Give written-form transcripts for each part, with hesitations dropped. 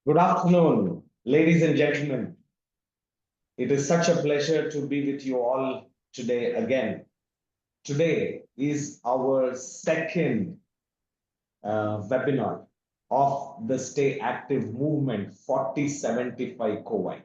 Good afternoon, ladies and gentlemen. It is such a pleasure to be with you all today again. Today is our second webinar of the Stay Active Movement 4075 Kovai.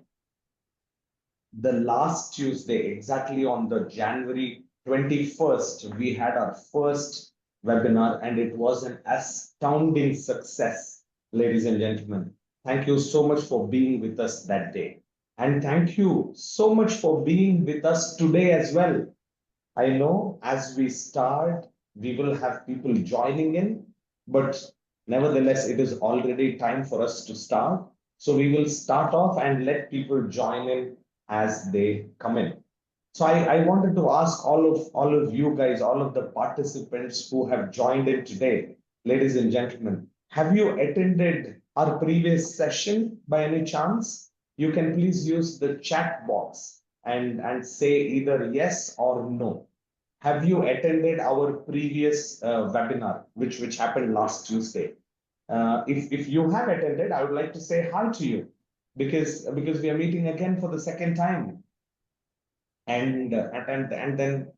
The last Tuesday, exactly on the January 21st, we had our first webinar and it was an astounding success, ladies and gentlemen. Thank you so much for being with us that day. And thank you so much for being with us today as well. I know as we start, we will have people joining in, but nevertheless, it is already time for us to start. So we will start off and let people join in as they come in. So I wanted to ask all of you guys, all of the participants who have joined in today, ladies and gentlemen, have you attended our previous session by any chance? You can please use the chat box and say either yes or no. Have you attended our previous webinar, which happened last Tuesday? If you have attended, I would like to say hi to you because we are meeting again for the second time, and then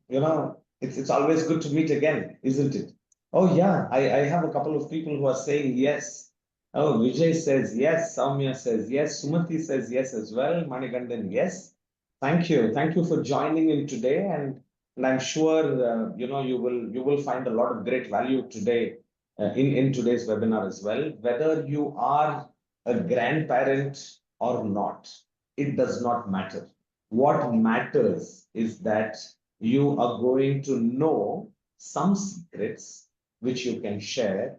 it's always good to meet again, isn't it? Oh yeah, I have a couple of people who are saying yes. Oh, Vijay says yes, Soumya says yes, Sumati says yes as well, Manigandan yes. Thank you for joining in today, and I'm sure you will find a lot of great value today in today's webinar as well. Whether you are a grandparent or not, it does not matter. What matters is that you are going to know some secrets which you can share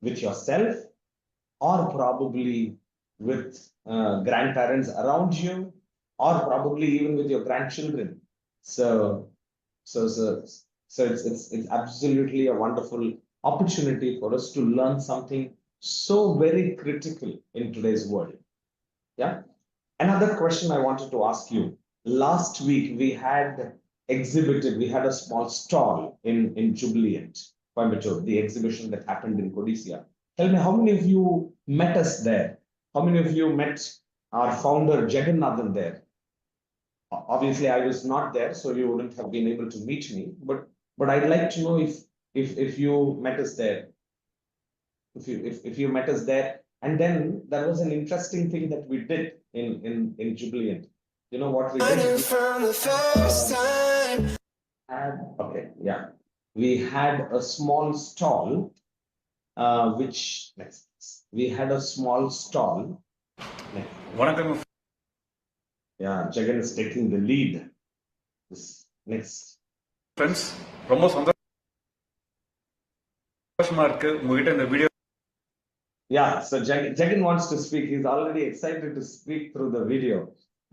with yourself or probably with grandparents around you or probably even with your grandchildren. So, so, so, so it's absolutely a wonderful opportunity for us to learn something so very critical in today's world. Yeah. Another question I wanted to ask you. Last week we had a small stall in Jubilant, Coimbatore, the exhibition that happened in Codicia. Tell me, how many of you met us there? How many of you met our founder, Jagannathan, there? Obviously, I was not there, so you wouldn't have been able to meet me, but I'd like to know if you met us there, if you met us there. And then there was an interesting thing that we did in Jubilant. You know what we did? From the first time. Okay, yeah. We had a small stall, which next. We had a small stall. Next. Yeah, Jagan is taking the lead. This next. Friends, ரொம்ப சந்தோஷமா இருக்கு உங்ககிட்ட இந்த video. Yeah, so Jagan wants to speak. He's already excited to speak through the video,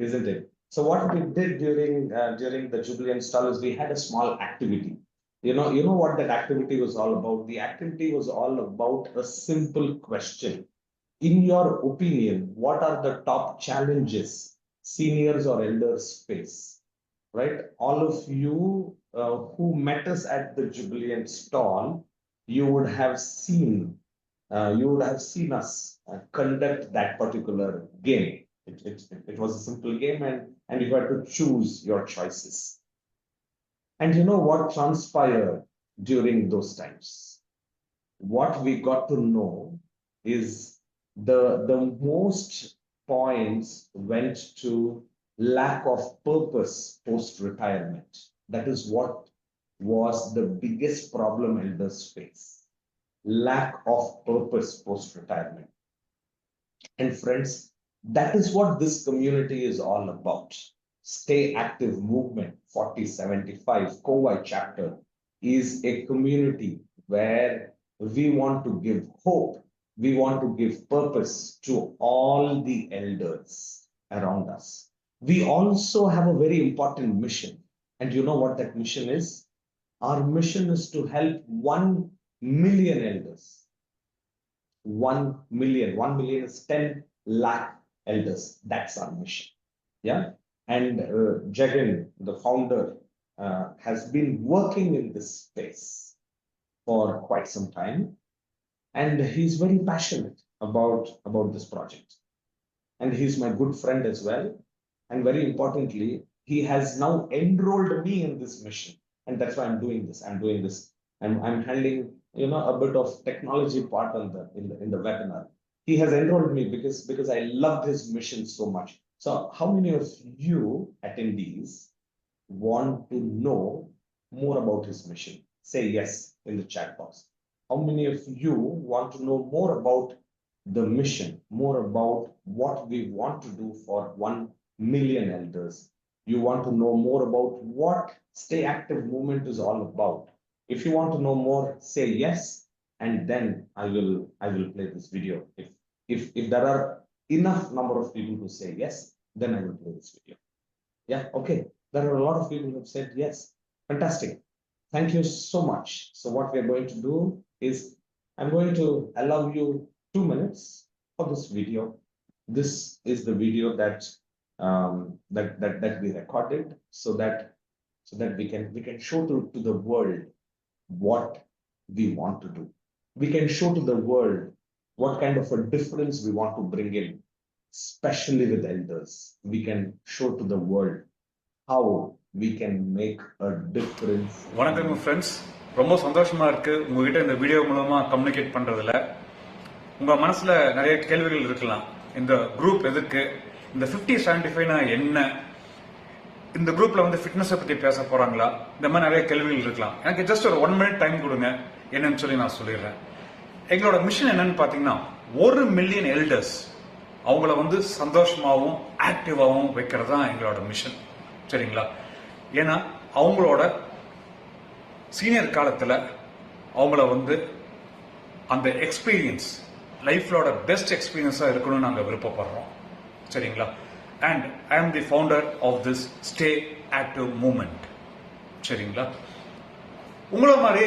isn't it? So what we did during the Jubilant stall is we had a small activity. You know what that activity was all about? The activity was all about a simple question. In your opinion, what are the top challenges seniors or elders face? Right? All of you who met us at the Jubilant stall, you would have seen us conduct that particular game. It was a simple game, and you had to choose your choices. And you know what transpired during those times? What we got to know is the most points went to lack of purpose post retirement. That is what was the biggest problem elders face. Lack of purpose post retirement. And friends, that is what this community is all about. Stay Active Movement 4075 Kovai chapter is a community where we want to give hope, we want to give purpose to all the elders around us. We also have a very important mission. And you know what that mission is? Our mission is to help 1 million elders. 1 million. 1 million is 10 lakh elders. That's our mission. Yeah. And Jagan, the founder, has been working in this space for quite some time. And he's very passionate. about this project. And he's my good friend as well. And very importantly, he has now enrolled me in this mission. And that's why I'm doing this. I'm handling, a bit of technology part on in the webinar. He has enrolled me because I loved his mission so much. So how many of you attendees want to know more about his mission? Say yes in the chat box. How many of you want to know more about the mission, more about what we want to do for 1 million elders? You want to know more about what Stay Active movement is all about? If you want to know more, say yes, and then I will play this video. If there are enough number of people who say yes, then I will play this video. Yeah, okay. There are a lot of people who have said yes. Fantastic. Thank you so much. So what we're going to do is I'm going to allow you 2 minutes for this video. This is the video that that we recorded so that we can show to the world what we want to do. We can show to the world what kind of a difference we want to bring in, especially with elders. We can show to the world how we can make a difference. வணக்கம் friends, ரொம்ப சந்தோஷமா இருக்கு உங்ககிட்ட இந்த video மூலமா communicate பண்றதுல. உங்க மனசுல நிறைய கேள்விகள் இருக்கலாம். இந்த குரூப் எதுக்கு, இந்த 5075 என்ன, இந்த குரூப்ல வந்து ஃபிட்னஸ் பத்தி பேச போறாங்களா, இந்த மாதிரி நிறைய கேள்விகள் இருக்கலாம். எனக்கு ஜஸ்ட் ஒரு 1 மினிட் டைம் கொடுங்க, என்னன்னு சொல்லி நான் சொல்லிடுறேன். எங்களோட மிஷன் என்னன்னு பாத்தீங்கன்னா 1 மில்லியன் எல்டர்ஸ் அவங்கள வந்து சந்தோஷமாகவும் ஆக்டிவாகவும் வைக்கிறது தான் எங்களோட மிஷன். சரிங்களா? ஏன்னா அவங்களோட சீனியர் காலத்தில் அவங்கள வந்து அந்த எக்ஸ்பீரியன்ஸ் லைஃப்லோட பெஸ்ட் எக்ஸ்பீரியன்ஸாக இருக்கணும்னு நாங்கள் விருப்பப்படுறோம். சரிங்களா? And I am the founder of this stay active movement. சரிங்களா? உங்கள மாதிரி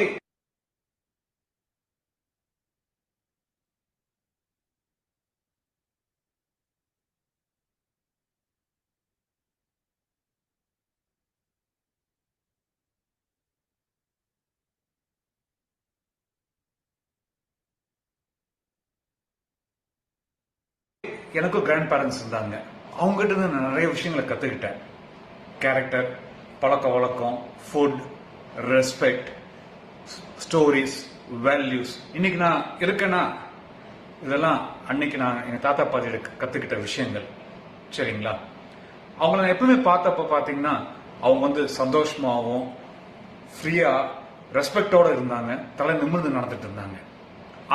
எனக்கும் கிராண்ட் பேரண்ட்ஸ் இருந்தாங்க. அவங்ககிட்ட இருந்து நான் நிறைய விஷயங்களை கற்றுக்கிட்டேன். கேரக்டர், பழக்க வழக்கம், ஃபுட், ரெஸ்பெக்ட், ஸ்டோரிஸ், வேல்யூஸ். இன்னைக்கு நான் இருக்கேன்னா இதெல்லாம் அன்னைக்கு நான் எங்கள் தாத்தா பாட்டியிட கற்றுக்கிட்ட விஷயங்கள். சரிங்களா? அவங்கள நான் எப்பவுமே பார்த்தப்ப பார்த்தீங்கன்னா அவங்க வந்து சந்தோஷமாகவும் ஃப்ரீயாக ரெஸ்பெக்டோடு இருந்தாங்க, தலை நிமிர்ந்து நடந்துட்டு இருந்தாங்க.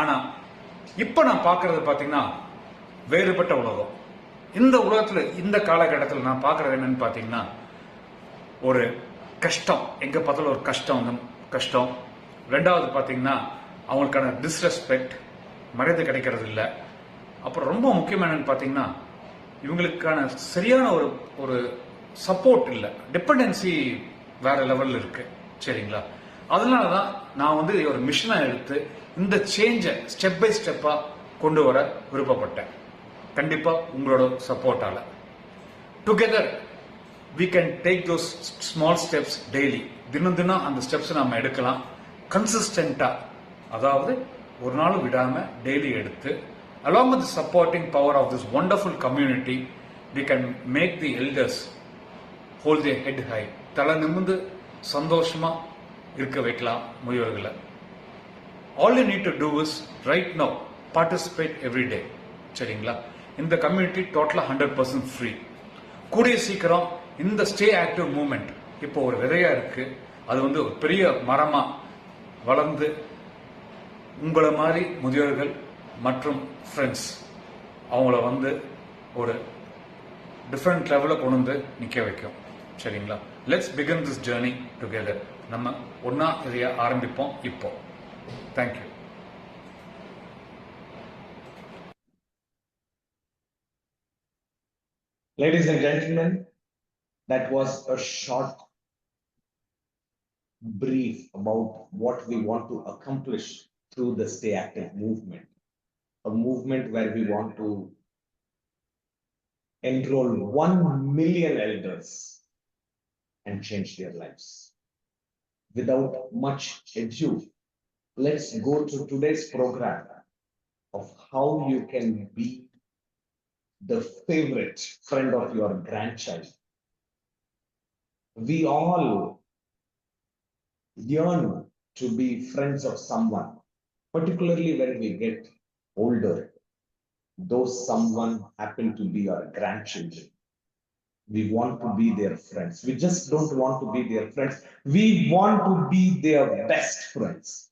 ஆனால் இப்போ நான் பார்க்கறது பார்த்தீங்கன்னா வேறுபட்ட உலகம். இந்த உலகத்தில் இந்த காலகட்டத்தில் நான் பார்க்கறது என்னன்னு பார்த்தீங்கன்னா ஒரு கஷ்டம், எங்க பார்த்தாலும் ஒரு கஷ்டம். ரெண்டாவது பார்த்தீங்கன்னா அவங்களுக்கான டிஸ்ரெஸ்பெக்ட், மரியாதை கிடைக்கிறது இல்லை. அப்புறம் ரொம்ப முக்கியமான என்னன்னு பார்த்தீங்கன்னா இவங்களுக்கான சரியான ஒரு சப்போர்ட் இல்லை, டிபெண்டன்சி வேற லெவலில் இருக்கு. சரிங்களா? அதனால தான் நான் வந்து ஒரு மிஷனாக எடுத்து இந்த சேஞ்சை ஸ்டெப் பை ஸ்டெப்பா கொண்டு வர விருப்பப்பட்டேன். கண்டிப்பா உங்களோட சப்போர்ட்டால together we can take those small steps daily. தினம் அந்த ஸ்டெப்ஸ் நாம எடுக்கலாம் கன்சிஸ்டன்டா. அதாவது ஒரு நாள் விடாம டெய்லி எடுத்து along with the supporting power of this wonderful community we can make the elders hold their head high. தலை நிமிர்ந்து சந்தோஷமா இருக்க வைக்கலாம் முதியோர்களை. All you need to do is right now participate every day. சரிங்களா? இந்த கம்யூனிட்டி டோட்டலா 100% free. கூடிய சீக்கிரம் இந்த ஸ்டே ஆக்டிவ் மூவ்மெண்ட் இப்போ ஒரு விதையா இருக்கு. அது வந்து ஒரு பெரிய மரமா வளர்ந்து உங்களை மாதிரி முதியோர்கள் மற்றும் ஃப்ரெண்ட்ஸ் அவங்கள வந்து ஒரு டிஃப்ரெண்ட் லெவலில் கொண்டு வந்து நிற்க வைக்கும். சரிங்களா? Let's begin this journey together. நம்ம ஒன்னா இதைய ஆரம்பிப்போம் இப்போ. Thank you. Ladies and gentlemen, that was a short brief about what we want to accomplish through the Stay Active movement. A movement where we want to enroll 1 million elders and change their lives. Without much ado, let's go to today's program. of how you can be the favorite friend of your grandchild. We all yearn to be friends of someone, particularly when we get older. Those someone happen to be our grandchildren. We want to be their friends. We just don't want to be their friends. We want to be their best friends.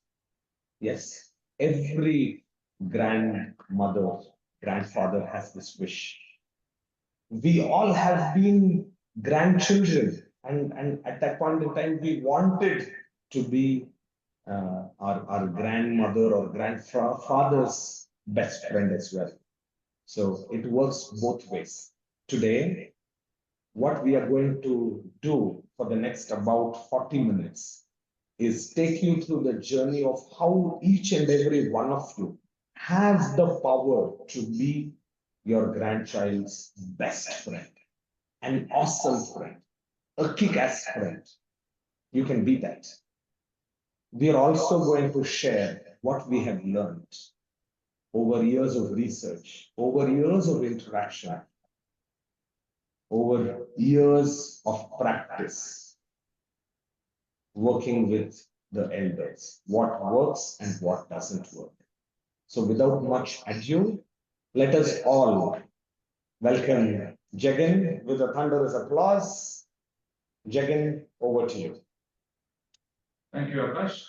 Yes, every grandmother, grandfather has this wish. We all have been grandchildren, and at that point in time, we wanted to be our grandmother or grandfather's best friend as well. So it works both ways. Today, what we are going to do for the next about 40 minutes is take you through the journey of how each and every one of you has the power to be your grandchild's best friend, an awesome friend, a kick-ass friend. You can be that. We are also going to share what we have learned over years of research, over years of interaction, over years of practice working with the elders, what works and what doesn't work. So without much ado, let us all welcome Jagan with a thunderous applause. Jagan, over to you. Thank you, Akash.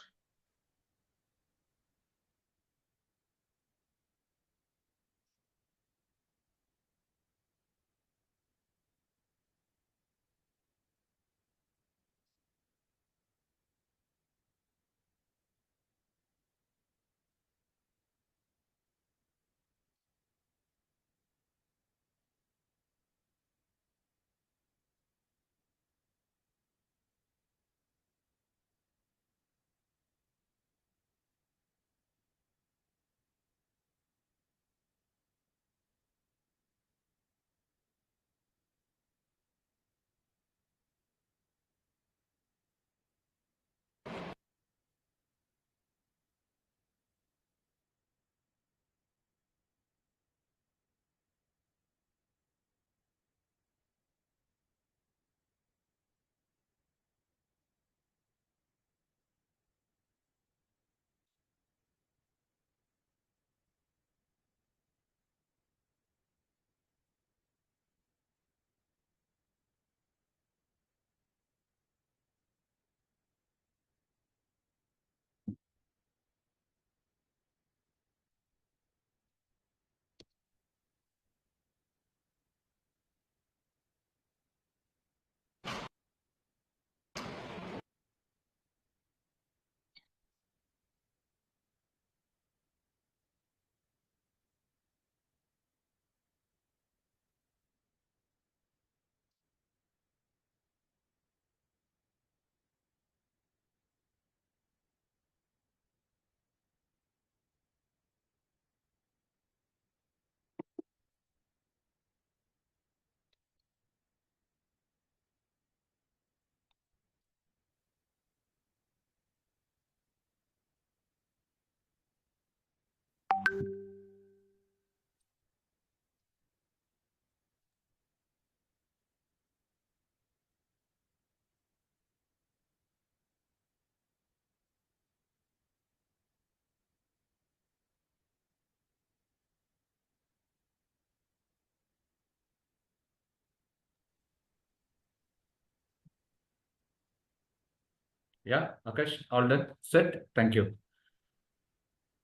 Yeah, Akash, all done. Set. Thank you.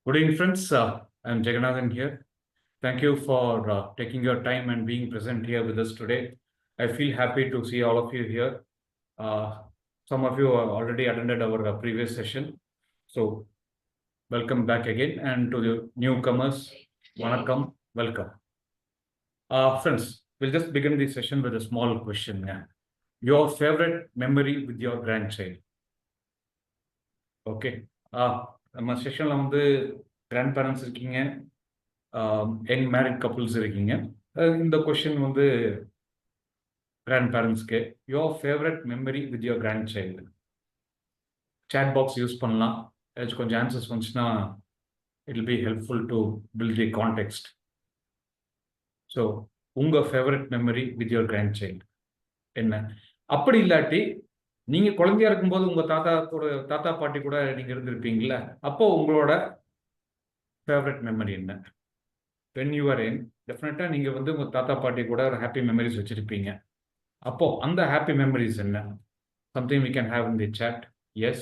Good evening, friends. I'm Jagannathan here. Thank you for taking your time and being present here with us today. I feel happy to see all of you here. Uh, some of you have already attended our previous session. So welcome back again. And to the newcomers, Vanakkam, welcome. Friends, we'll just begin the session with a small question. Yeah. Your favorite memory with your grandchild. Okay. நம்ம செஷனில் வந்து grand parents இருக்கீங்க, young married couples இருக்கீங்க. இந்த question வந்து grand பேரண்ட்ஸ்க்கு, your favourite memory with your grand child. Chat box use பண்ணலாம். ஏதாச்சும் கொஞ்சம் ஆன்சர்ஸ் வந்துச்சுன்னா it'll be helpful to build the context. So, உங்க favourite memory with your grandchild என்ன? அப்படி இல்லாட்டி நீங்க குழந்தையா இருக்கும்போது உங்க தாத்தா பாட்டி கூட நீங்க இருந்திருப்பீங்கல்ல, அப்போ உங்களோட ஃபேவரட் மெமரி என்ன? when you are in, டெஃபினட்டா நீங்க வந்து உங்க தாத்தா பாட்டி கூட ஒரு ஹாப்பி மெமரிஸ் வச்சிருப்பீங்க. அப்போ அந்த ஹாப்பி மெமரிஸ் என்ன? Something we can have in the chat. Yes.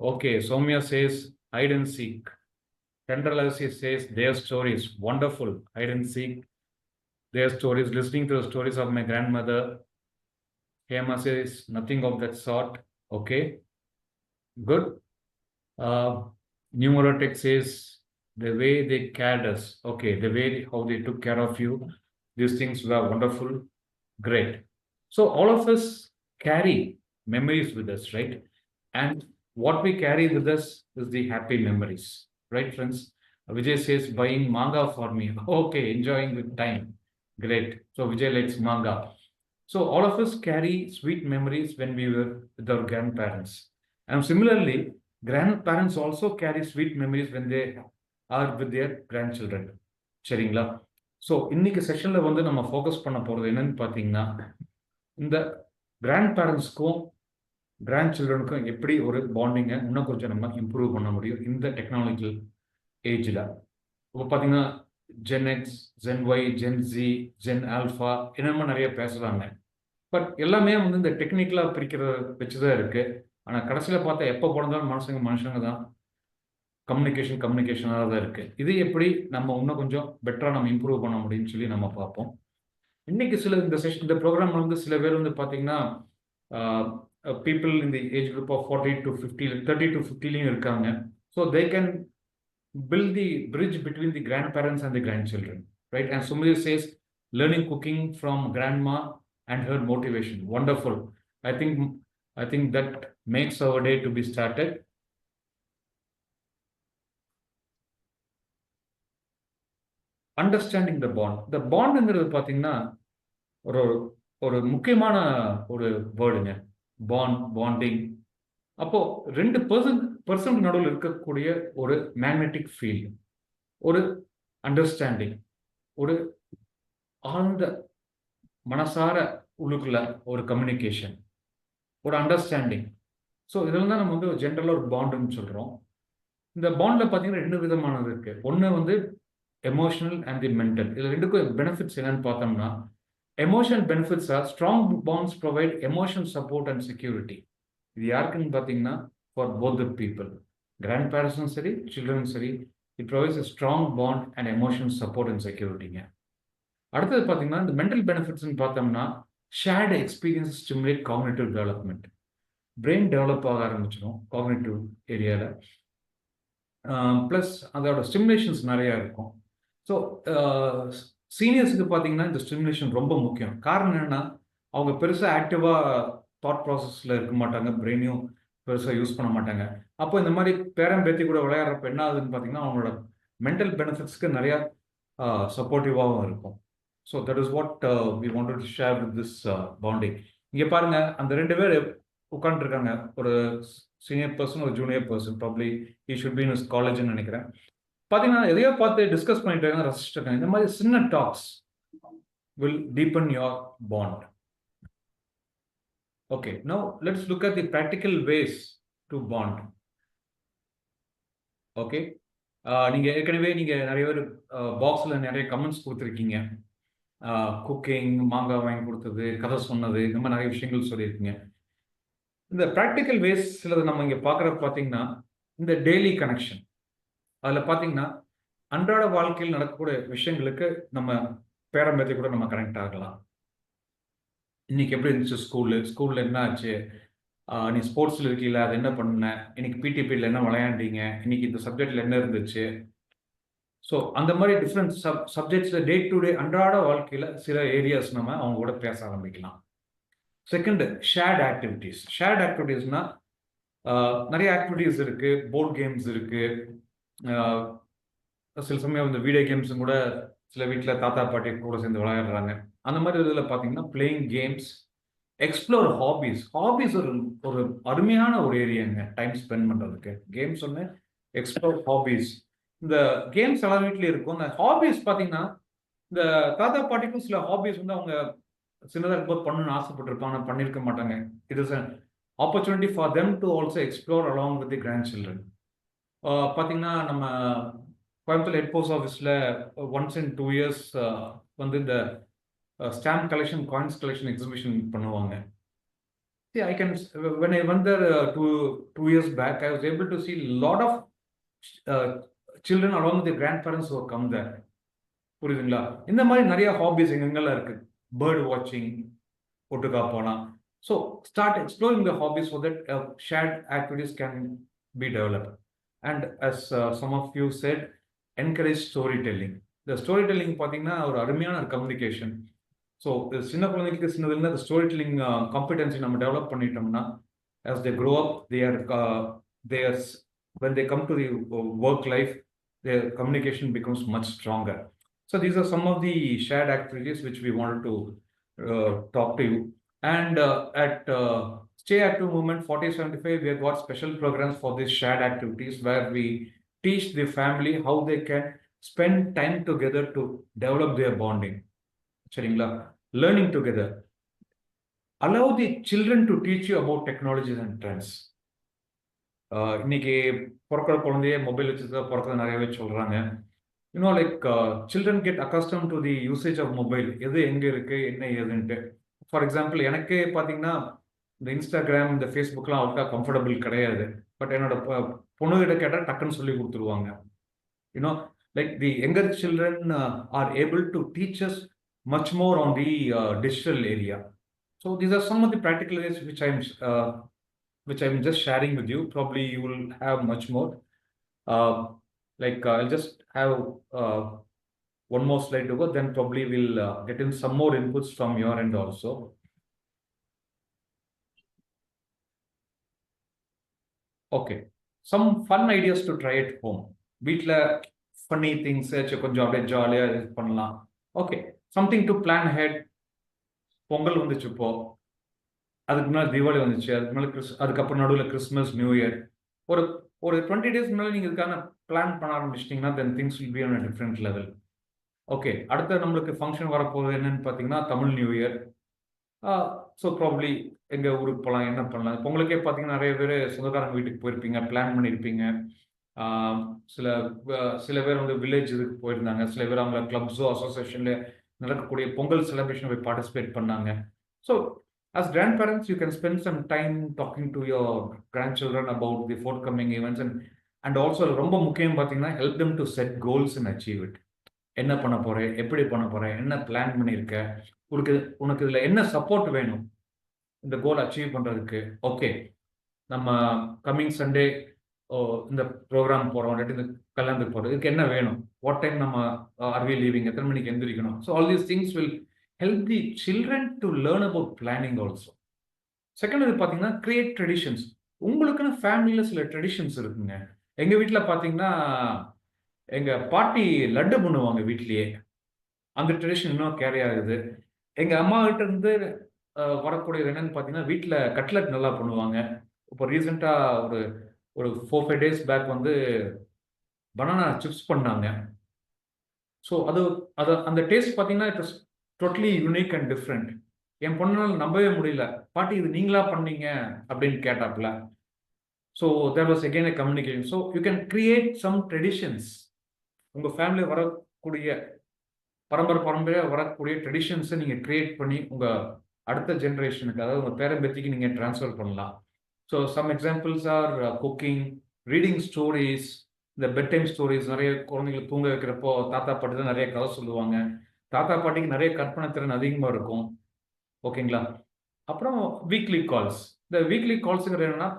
Okay, Soumya says hide and seek. Tendralasi says their stories. Wonderful. Hide and seek. Their stories. Listening to the stories of my grandmother. Hema says nothing of that sort. Okay. Good. Numerotech says the way they cared us. Okay, the way how they took care of you. These things were wonderful. Great. So all of us carry memories with us, right? And what we carry with us is the happy memories, right, friends? Vijay says buying manga for me. Okay, enjoying with time. Great. So Vijay likes manga. So all of us carry sweet memories when we were with our grandparents. And similarly, grandparents also carry sweet memories when they are with their grandchildren. சரிங்களா? So இன்னைக்கு செஷனில் வந்து நம்ம focus பண்ண போகிறது என்னன்னு பார்த்தீங்கன்னா, இந்த கிராண்ட் பேரண்ட்ஸ்க்கும் கிராண்ட் சில்ட்ரனுக்கும் எப்படி ஒரு பாண்டிங்கை இன்னும் கொஞ்சம் நம்ம இம்ப்ரூவ் பண்ண முடியும் இந்த டெக்னாலஜிக்கல் ஏஜில். இப்போ பார்த்தீங்கன்னா Gen X, Gen Y, Gen Z, Gen alpha என்னமோ நிறைய பேசுகிறாங்க. பட் எல்லாமே வந்து இந்த டெக்னிக்கலாக பிரிக்கிறத வச்சு தான் இருக்குது. ஆனால் கடைசியில் பார்த்தா எப்போ பிறந்தாலும் மனுஷங்க தான். கம்யூனிகேஷனாக தான் இருக்குது. இது எப்படி நம்ம இன்னும் கொஞ்சம் பெட்டராக நம்ம இம்ப்ரூவ் பண்ண முடியும்னு சொல்லி நம்ம பார்ப்போம். இன்னைக்கு இந்த ப்ரோக்ராம் வந்து சில பேர் வந்து பார்த்தீங்கன்னா people in the age group of 40 to 50, 30 to 50 இருக்காங்க. So they can build the bridge between the grandparents and the grandchildren, right? And somebody says learning cooking from grandma and her motivation. Wonderful. I think that makes our day to be started. Understanding the bond. The bondங்கிறது பார்த்தீங்கன்னா ஒரு முக்கியமான ஒரு வேர்டுங்க. Bonding. அப்போ 2% நடுவில் இருக்கக்கூடிய ஒரு magnetic field, ஒரு understanding, ஒரு ஆழ்ந்த மனசார உள்ளுக்குள்ள ஒரு கம்யூனிகேஷன், ஒரு அண்டர்ஸ்டாண்டிங். ஸோ இதெல்லாம் தான் நம்ம வந்து ஜென்ரலாக ஒரு பாண்டுன்னு சொல்கிறோம். இந்த பாண்டில் பார்த்தீங்கன்னா 2 விதமானது இருக்கு. ஒன்று வந்து எமோஷனல் அண்ட் தி மென்டல். இதில் 2க்கும் பெனிஃபிட்ஸ் என்னன்னு பார்த்தோம்னா, emotional benefits are strong bonds provide emotional support and security. இது யாருக்குன்னு பார்த்தீங்கன்னா for both the people, grandparents சரி, children சரி, it provides a strong bond and emotional support and securityங்க. அடுத்தது பார்த்தீங்கன்னா இந்த மென்டல் பெனிஃபிட்ஸ்ன்னு பார்த்தோம்னா shared experiences stimulate cognitive development. brain develop ஆக ஆரம்பிச்சிடும் cognitive ஏரியாவில். ப்ளஸ் அதோட ஸ்டிமுலேஷன்ஸ் நிறையா இருக்கும். ஸோ சீனியர்ஸுக்கு பார்த்தீங்கன்னா இந்த ஸ்டிமுலேஷன் ரொம்ப முக்கியம். காரணம் என்னென்னா அவங்க பெருசாக ஆக்டிவாக தாட் ப்ராசஸில் இருக்க மாட்டாங்க, பிரெயினையும் பெருசாக யூஸ் பண்ண மாட்டாங்க. அப்போ இந்த மாதிரி பேரம்பேத்தி கூட விளையாடுறப்ப என்ன ஆகுதுன்னு பார்த்தீங்கன்னா அவங்களோட மென்டல் பெனிஃபிட்ஸ்க்கு நிறையா சப்போர்ட்டிவாகவும் இருக்கும். So that is what we wanted to share with this bonding. இங்கே பாருங்கள், அந்த 2 பேர் உட்காந்துருக்காங்க. ஒரு சீனியர் பர்சன், ஒரு junior person. Probably he should be in his காலேஜ்னு நினைக்கிறேன். பார்த்தீங்கன்னா எதையோ பார்த்து டிஸ்கஸ் பண்ணிட்டு இருக்காங்க, ரசிச்சுட்டு இருக்காங்க. இந்த மாதிரி சின்ன tax will deepen your bond. Okay, now let's look at the practical ways to bond. Okay, நீங்க ஏற்கனவே நிறைய பேர் பாக்ஸில் நிறைய கமெண்ட்ஸ் கொடுத்துருக்கீங்க. குக்கிங், மாங்காய் வாங்கி கொடுத்தது, கதை சொன்னது, இந்த மாதிரி நிறைய விஷயங்கள் சொல்லியிருக்கீங்க. இந்த ப்ராக்டிக்கல் வேஸ் சிலது நம்ம இங்கே பார்க்குறப்ப பார்த்தீங்கன்னா இந்த டெய்லி கனெக்ஷன். அதில் பார்த்தீங்கன்னா அன்றாட வாழ்க்கையில் நடக்கக்கூடிய விஷயங்களுக்கு நம்ம பேரம்பேத்தி கூட நம்ம கனெக்ட் ஆகலாம். இன்னைக்கு எப்படி இருந்துச்சு ஸ்கூலில் என்ன ஆச்சு, நீ ஸ்போர்ட்ஸில் இருக்கீங்களா, அது என்ன பண்ண, இன்னைக்கு பிடி பீரியட்ல என்ன விளையாண்டீங்க, இன்னைக்கு இந்த சப்ஜெக்டில் என்ன இருந்துச்சு. ஸோ அந்த மாதிரி டிஃப்ரெண்ட் சப்ஜெக்ட்ஸில் டே டு டே அன்றாட வாழ்க்கையில் சில ஏரியாஸ் நம்ம அவங்க கூட பேச ஆரம்பிக்கலாம். செகண்ட், ஷேர்ட் ஆக்டிவிட்டீஸ்னால் நிறைய ஆக்டிவிட்டீஸ் இருக்குது. போர்ட் கேம்ஸ் இருக்குது. சில சமயம் இந்த வீடியோ கேம்ஸும் கூட சில வீட்டில் தாத்தா பாட்டி கூட சேர்ந்து விளையாடுறாங்க. அந்த மாதிரி இதில் பார்த்தீங்கன்னா பிளேயிங் கேம்ஸ், எக்ஸ்ப்ளோர் ஹாபீஸ் ஒரு அருமையான ஒரு ஏரியாங்க டைம் ஸ்பெண்ட் பண்ணுறதுக்கு. கேம்ஸ் ஒன்று, எக்ஸ்ப்ளோர் ஹாபீஸ். இந்த கேம்ஸ் எல்லாம் வீட்லயே இருக்கும். இந்த ஹாபீஸ் பார்த்தீங்கன்னா, இந்த தாத்தா பாட்டிக்கும் சில ஹாபீஸ் வந்து அவங்க சின்னதா இருக்கும்போது பண்ணணும்னு ஆசைப்பட்டிருப்பாங்க, ஆனா பண்ணியிருக்க மாட்டாங்க. It is an opportunity for them to also explore along with the grandchildren. பார்த்தீங்கன்னா, நம்ம கோயம்புத்தூர் ஹெட் போஸ்ட் ஆஃபீஸில் ஒன்ஸ் இன் 2 இயர்ஸ் வந்து இந்த stamp collection, coins collection exhibition பண்ணுவாங்க. See, I can, when I went there 2 years back, I was able to see a lot of uh, children along with their grandparents who have come there. புரியுதுங்களா? இந்த மாதிரி நிறைய ஹாபிஸ் எங்கெங்கெல்லாம் இருக்கு. Bird வாட்சிங் ஒட்டுக்கா போகலாம். So start exploring the hobbies so that shared activities can be develop. And as some of you said, encourage storytelling. இந்த ஸ்டோரி டெல்லிங் பார்த்தீங்கன்னா ஒரு அருமையான கம்யூனிகேஷன். ஸோ சின்ன குழந்தைக்கு சின்னதுலேருந்து அந்த ஸ்டோரி டெல்லிங் காம்பிடன்சி நம்ம டெவலப் பண்ணிட்டோம்னா, as they grow up, they are, when they come to the work life, their communication becomes much stronger. So these are some of the shared activities which we wanted to talk to you. And at Stay Active Movement 4075, we have got special programs for these shared activities where we teach the family how they can spend time together to develop their bonding. சரிங்களா? Learning together. Allow the children to teach you about technologies and trends. இன்னைக்கு பிறக்கிற குழந்தைய mobile வச்சுதான் பிறக்கிறது நிறையவே சொல்றாங்க. Like children get accustomed to the usage of mobile. எது எங்க இருக்கு, என்ன ஏதுன்ட்டு. ஃபார் எக்ஸாம்பிள், எனக்கே பார்த்தீங்கன்னா இந்த இன்ஸ்டாகிராம், இந்த ஃபேஸ்புக்லாம் அவ்வளோக்கா கம்ஃபர்டபுள் கிடையாது. பட் என்னோட பொண்ணுகிட்ட கேட்டால் டக்குன்னு சொல்லி கொடுத்துருவாங்க. Like the younger children are able to teach us much more on the digital area. So these are some of the practical ways which I'm just sharing with you. Probably you will have much more. I'll just have one more slide to go, then probably we'll get in some more inputs from your end also. Okay, some fun ideas to try at home. வீட்ல funny things கொஞ்சம் அப்படியே ஜாலியா பண்ணலாம். Okay, something to plan ahead. Pongal வந்துச்சு இப்போ, அதுக்கு முன்னாடி தீபாவளி வந்துச்சு, அதுக்கு மேலே அதுக்கப்புறம் நடுவில் கிறிஸ்மஸ், நியூ இயர். ஒரு 20 days முன்னாடி நீங்கள் இதுக்கான பிளான் பண்ண ஆரம்பிச்சிட்டிங்கன்னா then things will be on a different level. Okay, அடுத்த நம்மளுக்கு ஃபங்க்ஷன் வரப்போகுது என்னன்னு பார்த்தீங்கன்னா Tamil new year. So probably எங்கள் ஊருக்கு போகலாம், என்ன பண்ணலாம். இப்போ உங்களுக்கே பார்த்தீங்கன்னா நிறைய பேர் சொந்தக்காரங்க வீட்டுக்கு போயிருப்பீங்க, பிளான் பண்ணியிருப்பீங்க. சில பேர் வந்து வில்லேஜ் இதுக்கு போயிருந்தாங்க, சில பேர் அவங்க கிளப்ஸோ அசோசியேஷனில் நடக்கக்கூடிய பொங்கல் செலிப்ரேஷன் போய் பார்ட்டிசிபேட் பண்ணாங்க. So as grandparents, you can spend some time talking to your grandchildren about the forthcoming events and also ரொம்ப முக்கியம் பார்த்தீங்கன்னா help them to set goals and achieve it. என்ன பண்ண போறேன், எப்படி பண்ண போறேன், என்ன பிளான் பண்ணியிருக்க, உனக்கு இதில் என்ன சப்போர்ட் வேணும் இந்த கோல் அச்சீவ் பண்ணுறதுக்கு. ஓகே, நம்ம கம்மிங் சண்டே இந்த ப்ரோக்ராம் போகிறோம், இந்த கல்யாணத்துக்கு போகிறோம், இதுக்கு என்ன வேணும், வாட் டைம் நம்ம ஆர்வி லீவிங், எத்தனை மணிக்கு எந்திரிக்கணும். So all these things will help the children to learn about planning also. Second இது பார்த்தீங்கன்னா கிரியேட் ட்ரெடிஷன்ஸ். உங்களுக்குன்னு ஃபேமிலியில் சில ட்ரெடிஷன்ஸ் இருக்குங்க. எங்கள் வீட்டில் பார்த்தீங்கன்னா எங்கள் பாட்டி லட்டு பண்ணுவாங்க வீட்லேயே. அந்த ட்ரெடிஷன் இன்னும் கேரி ஆகுது. எங்கள் அம்மா கிட்ட இருந்து வரக்கூடியது என்னன்னு பார்த்தீங்கன்னா வீட்டில் கட்லட் நல்லா பண்ணுவாங்க. இப்போ ரீசெண்டாக ஒரு 4-5 days பேக் வந்து பனானா சிப்ஸ் பண்ணாங்க. ஸோ அந்த டேஸ்ட் பார்த்தீங்கன்னா it is totally unique and different. என் பொண்ணால் நம்பவே முடியல, பாட்டி இது நீங்களா பண்ணீங்க அப்படின்னு கேட்டாப்ல. So there was again a communication. So you can create some traditions. உங்கள் ஃபேமிலி வரக்கூடிய பரம்பரையாக வரக்கூடிய ட்ரெடிஷன்ஸை நீங்கள் கிரியேட் பண்ணி உங்கள் அடுத்த ஜென்ரேஷனுக்கு, அதாவது உங்கள் பேரம்பேத்திக்கு நீங்கள் ட்ரான்ஸ்ஃபர் பண்ணலாம். So some examples are cooking, reading stories. இந்த பெட் டைம் ஸ்டோரிஸ், நிறைய குழந்தைங்களுக்கு தூங்க வைக்கிறப்போ தாத்தா பாட்டி தான் நிறைய கதை சொல்லுவாங்க. தாத்தா பாட்டிக்கு நிறைய கற்பனை திறன் அதிகமாக இருக்கும். ஓகேங்களா? அப்புறம் வீக்லி கால்ஸ். இந்த வீக்லி கால்ஸுங்கிறது என்னன்னா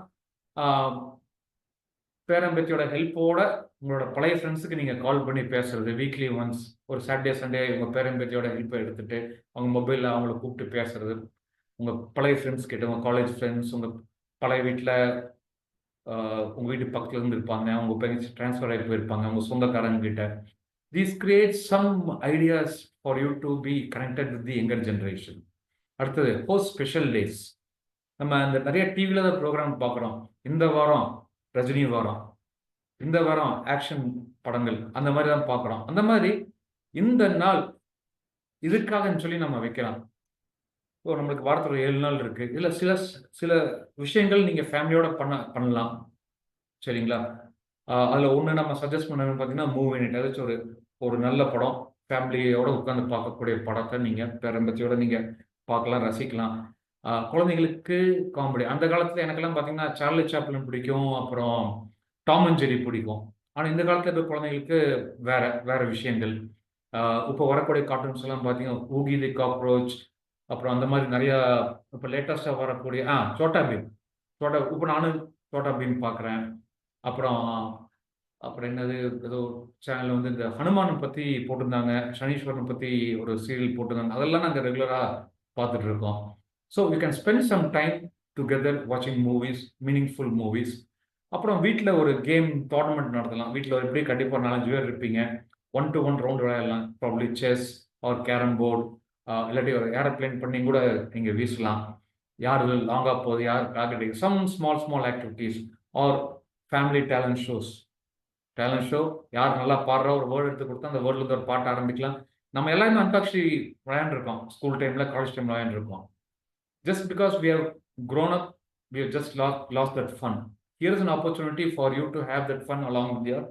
பேரம்பேத்தியோட ஹெல்ப்போட உங்களோட பழைய ஃப்ரெண்ட்ஸுக்கு நீங்கள் கால் பண்ணி பேசுறது. வீக்லி ஒன்ஸ் ஒரு சாட்டர்டே சண்டே உங்கள் பேரம்பேத்தியோட ஹெல்ப்பை எடுத்துகிட்டு அவங்க மொபைலில் அவங்கள கூப்பிட்டு பேசுறது. உங்கள் பழைய ஃப்ரெண்ட்ஸ் கிட்ட, உங்கள் காலேஜ் ஃப்ரெண்ட்ஸ், உங்கள் பழைய வீட்டில் உங்கள் வீட்டு பக்கத்தில் இருந்து இருப்பாங்க, உங்கள் பேரண்ட்ஸ் ட்ரான்ஸ்ஃபர் ஆகி போயிருப்பாங்க, உங்கள் சொந்தக்காரங்க கிட்ட. These create some ideas for you to be connected with the younger generation. அடுத்தது host special days. நம்ம இந்த நிறைய டிவியில் தான் ப்ரோக்ராம் பார்க்குறோம். இந்த வாரம் ரஜினி வாரம், இந்த வாரம் ஆக்ஷன் படங்கள் அந்த மாதிரி தான் பார்க்குறோம். அந்த மாதிரி இந்த நாள் இதுக்காகன்னு சொல்லி நம்ம வைக்கலாம். இப்போ நம்மளுக்கு வாரத்துல 7 நாள் இருக்கு. இதுல சில சில விஷயங்கள் நீங்க ஃபேமிலியோட பண்ணலாம். சரிங்களா? அதுல ஒண்ணு நம்ம சஜெஸ்ட் பண்ணணும்னு பார்த்தீங்கன்னா, மூவி நைட். ஏதாச்சும் ஒரு ஒரு நல்ல படம், ஃபேமிலியோட உட்கார்ந்து பார்க்கக்கூடிய படத்த நீங்க பேரம்பேத்தியோட நீங்க பார்க்கலாம், ரசிக்கலாம். குழந்தைகளுக்கு காமெடி. அந்த காலத்துல எனக்கெல்லாம் பார்த்தீங்கன்னா, சார்லி சாப்ளின் பிடிக்கும். அப்புறம் டாம் அண்ட் ஜெர்ரி பிடிக்கும். ஆனா இந்த காலத்துல இருக்க குழந்தைகளுக்கு வேற வேற விஷயங்கள். இப்போ வரக்கூடிய கார்ட்டூன்ஸ் எல்லாம் பார்த்தீங்கன்னா, ஊகி தி காக்ரோச், அப்புறம் அந்த மாதிரி நிறைய இப்போ லேட்டஸ்டா வரக்கூடிய சோட்டா பீம். இப்போ நானும் சோட்டா பீம் பார்க்குறேன். அப்புறம் அப்புறம் என்னது, ஏதோ சேனல்ல வந்து இந்த ஹனுமானை பத்தி போட்டிருந்தாங்க, சனீஸ்வரனை பத்தி ஒரு சீரியல் போட்டிருந்தாங்க. அதெல்லாம் நாங்க ரெகுலரா பார்த்துட்டு இருக்கோம். So we can spend some time together வாட்சிங் மூவிஸ், மீனிங்ஃபுல் மூவிஸ். அப்புறம் வீட்ல ஒரு கேம் டோர்னமெண்ட் நடத்தலாம். வீட்ல எப்படி கண்டிப்பா 4, 5 பேர் இருப்பீங்க. 1 to 1 ரவுண்ட் விளையாடலாம். Probably chess or carrom board, இல்லாட்டி ஒரு ஏரோப்ளேன் பண்ணி கூட நீங்க வீசலாம். யார் லாங்கா போகுது, யார் targeting, some small small activities or family talent shows. Talent show, யார் நல்லா பாடுறா ஒரு வேர்டு எடுத்து கொடுத்தா அந்த வேர்ட்ல இருந்து ஒரு பாட்டு ஆரம்பிக்கலாம். நம்ம எல்லாருமே அந்தாக்ஷரி விளையாண்டுருக்கோம். ஸ்கூல் டைம்ல, காலேஜ் டைம்ல விளையாண்டுருக்கோம். Just because we have grown up, we have just lost that fun. Here is an opportunity for you to have that fun along with your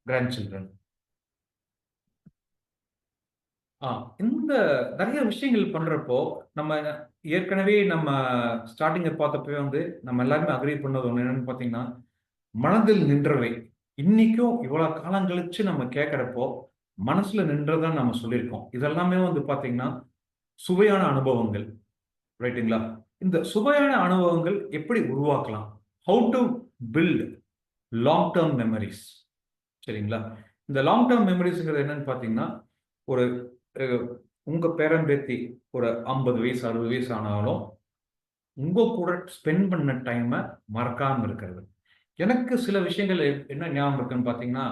grandchildren. இந்த நிறைய விஷயங்கள் பண்றப்போ, நம்ம ஏற்கனவே நம்ம ஸ்டார்டிங்ல பார்த்தப்பவே வந்து நம்ம எல்லாருமே அக்ரி பண்ணது ஒண்ணு என்னன்னு பார்த்தீங்கன்னா, மனதில் நின்றவை. இன்னைக்கும் இவ்வளவு காலம் கழிச்சு நம்ம கேட்கிறப்போ, மனசுல நின்றதா நம்ம சொல்லியிருக்கோம். இதெல்லாமே வந்து பார்த்தீங்கன்னா, சுவையான அனுபவங்கள். ரைட்டுங்களா? இந்த சுவையான அனுபவங்கள் எப்படி உருவாக்கலாம்? How to build long term memories. சரிங்களா? இந்த லாங் டேர்ம் மெமரிஸ்ங்கிறது என்னன்னு பார்த்தீங்கன்னா, ஒரு உங்க பேரன் பேத்தி ஒரு 50 வயசு 60 வயசு ஆனாலும் உங்க கூட ஸ்பெண்ட் பண்ண டைமை மறக்காம இருக்கிறது. எனக்கு சில விஷயங்கள் என்ன ஞாபகம் இருக்குன்னு பார்த்தீங்கன்னா,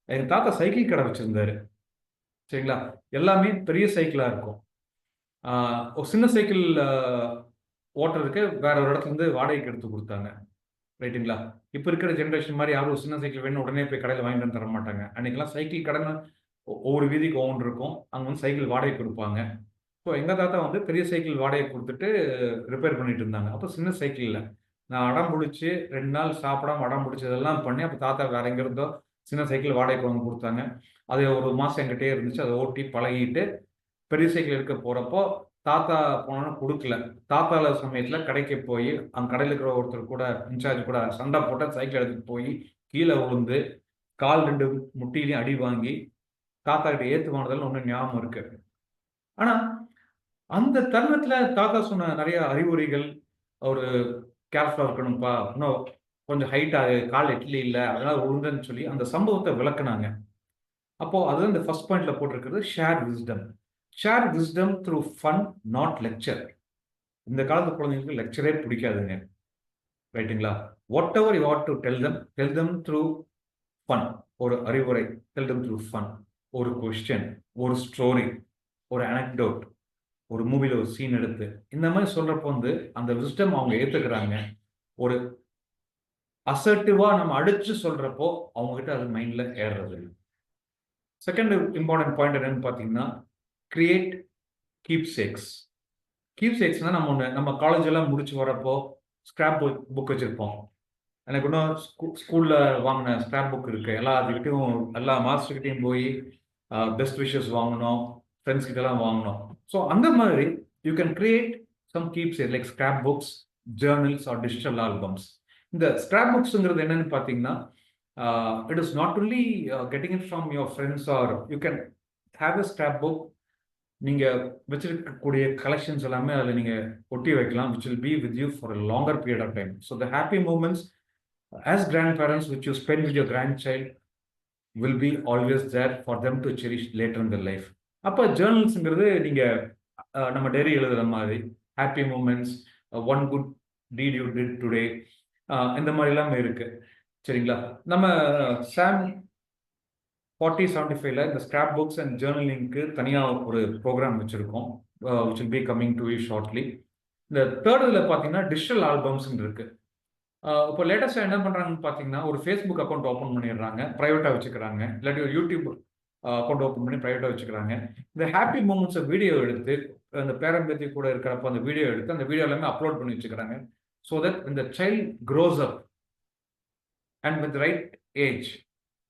எங்க தாத்தா சைக்கிள் கடை வச்சிருந்தாரு. சரிங்களா? எல்லாமே பெரிய சைக்கிளா இருக்கும். ஒரு சின்ன சைக்கிள் ஓட்டுறதுக்கு வேற ஒரு இடத்துல இருந்து வாடகைக்கு எடுத்து கொடுத்தாங்க. ரைட்டுங்களா? இப்போ இருக்கிற ஜென்ரேஷன் மாதிரி யாரும் ஒரு சின்ன சைக்கிள் வேணும் உடனே போய் கடையில் வாங்கிட்டு வந்து தர மாட்டாங்க. அன்னைக்கெல்லாம் சைக்கிள் கடைன்னு ஒவ்வொரு வீதிக்கு ஒவ்வொன்று இருக்கும். அங்கே வந்து சைக்கிள் வாடகை கொடுப்பாங்க. ஸோ எங்கள் தாத்தா வந்து பெரிய சைக்கிள் வாடகை கொடுத்துட்டு ரிப்பேர் பண்ணிட்டு இருந்தாங்க. அப்போ சின்ன சைக்கிள் இல்லை. நான் அடம் பிடிச்சி 2 நாள் சாப்பிடாம அடம் பிடிச்சதெல்லாம் பண்ணி அப்போ தாத்தா வேற எங்கே இருந்தோ சின்ன சைக்கிள் வாடகைக்கு வாங்கி கொடுத்தாங்க. அது ஒரு மாதம் என்கிட்டயே இருந்துச்சு. அதை ஓட்டி பழகிட்டு பெரிய சைக்கிள் எடுக்க போகிறப்போ தாத்தா போனோன்னு கொடுக்கல. தாத்தா இல்லாத சமயத்தில் கடைக்கு போய் அந்த கடையில் இருக்கிற ஒருத்தர் கூட இன்சார்ஜ் கூட சண்டை போட்ட சைக்கிள் எடுத்துட்டு போய் கீழே விழுந்து கால் 2 முட்டிலையும் அடி வாங்கி தாத்தா கிட்ட ஏத்து வாங்கினதெல்லாம் ஒன்றும் ஞாபகம் இருக்கு. ஆனா அந்த தருணத்துல தாத்தா சொன்ன நிறைய அறிவுரைகள், ஒரு கேர்ஃபுல்லா இருக்கணும்ப்பா, இன்னும் கொஞ்சம் ஹைட் ஆகு, கால் எட்லி இல்லை, அதனால விழுந்தேன்னு சொல்லி அந்த சம்பவத்தை விளக்குனாங்க. அப்போ அது இந்த ஃபர்ஸ்ட் பாயிண்ட்ல போட்டிருக்கிறது share wisdom. Share wisdom through fun, not lecture. இந்த காலத்து குழந்தைங்களுக்கு லெக்சரே பிடிக்காதுங்க. ரைட்டுங்களா? What ever you what to tell them through fun. ஒரு அறிவுரை, டெல் தம் த்ரூ ஃபன். ஒரு கொஸ்டின், ஒரு ஸ்டோரி, ஒரு அனெக்டோட், ஒரு மூவில ஒரு சீன் எடுத்து இந்த மாதிரி சொல்றப்போ வந்து அந்த விஸ்டம் அவங்க ஏத்துக்கிறாங்க. ஒரு அசர்ட்டிவா நம்ம அடிச்சு சொல்றப்போ அவங்க கிட்ட அது மைண்ட்ல ஏறுறது. செகண்ட் இம்பார்ட்டன்ட் பாயிண்ட் என்னன்னு பார்த்தீங்கன்னா, கிரியேட் கீப்சேக்ஸ். கீப்சேக்ஸ்னா நம்ம காலேஜ் எல்லாம் முடிச்சு வரப்போ ஸ்கிராப் புக் வச்சிருப்போம். எனக்கு இன்னும் ஸ்கூல்ல வாங்கின ஸ்கிராப் புக் இருக்கு. எல்லாத்துக்கிட்டையும் எல்லா மாஸ்டர்கிட்டையும் போய் பெஸ்ட் விஷஸ் வாங்கணும், ஃப்ரெண்ட்ஸ் கிட்டலாம் வாங்கணும். ஸோ அந்த மாதிரி you can create some keepsakes like scrapbooks, journals or digital albums. இந்த ஸ்கிராப் புக்ஸுங்கிறது என்னன்னு பார்த்தீங்கன்னா, it is not only getting it from your friends or you can have a scrapbook. நீங்க வச்சிருக்கக்கூடிய கலெக்ஷன்ஸ் எல்லாமே அதில் நீங்க ஒட்டி வைக்கலாம், which will be with you for a longer period of time. So the happy moments as grandparents which you spend with your grandchild will be always there for them to cherish later in their life. அப்போ ஜேர்னல்ஸுங்கிறது நீங்க நம்ம diary எழுதுற மாதிரி happy moments, one good deed you did today, இந்த மாதிரி எல்லாமே இருக்கு. சரிங்களா? நம்ம சாம் 4075ல இந்த ஸ்கிராப் புக்ஸ் அண்ட் ஜேர்னலிங்க்கு தனியாக ஒரு ப்ரோக்ராம் வச்சிருக்கோம், which will be coming to you shortly. இந்த தேர்ட் இதில் பார்த்தீங்கன்னா டிஜிட்டல் ஆல்பம்ஸ் இருக்கு. இப்போ லேட்டஸ்ட்டாக என்ன பண்ணுறாங்கன்னு பார்த்தீங்கன்னா, ஒரு ஃபேஸ்புக் அக்கௌண்ட் ஓப்பன் பண்ணிடுறாங்க, ப்ரைவேட்டாக வச்சுக்கிறாங்க. இல்லாட்டி ஒரு யூடியூப் அக்கௌண்ட் ஓப்பன் பண்ணி ப்ரைவேட்டாக வச்சுக்கிறாங்க. இந்த ஹாப்பி மூமெண்ட்ஸை வீடியோ எடுத்து, அந்த பேரம்பேத்தி கூட இருக்கிறப்ப அந்த வீடியோ எடுத்து, அந்த வீடியோ எல்லாமே அப்லோட் பண்ணி வச்சுக்கிறாங்க. ஸோ தட் இந்த child grows up and with right age,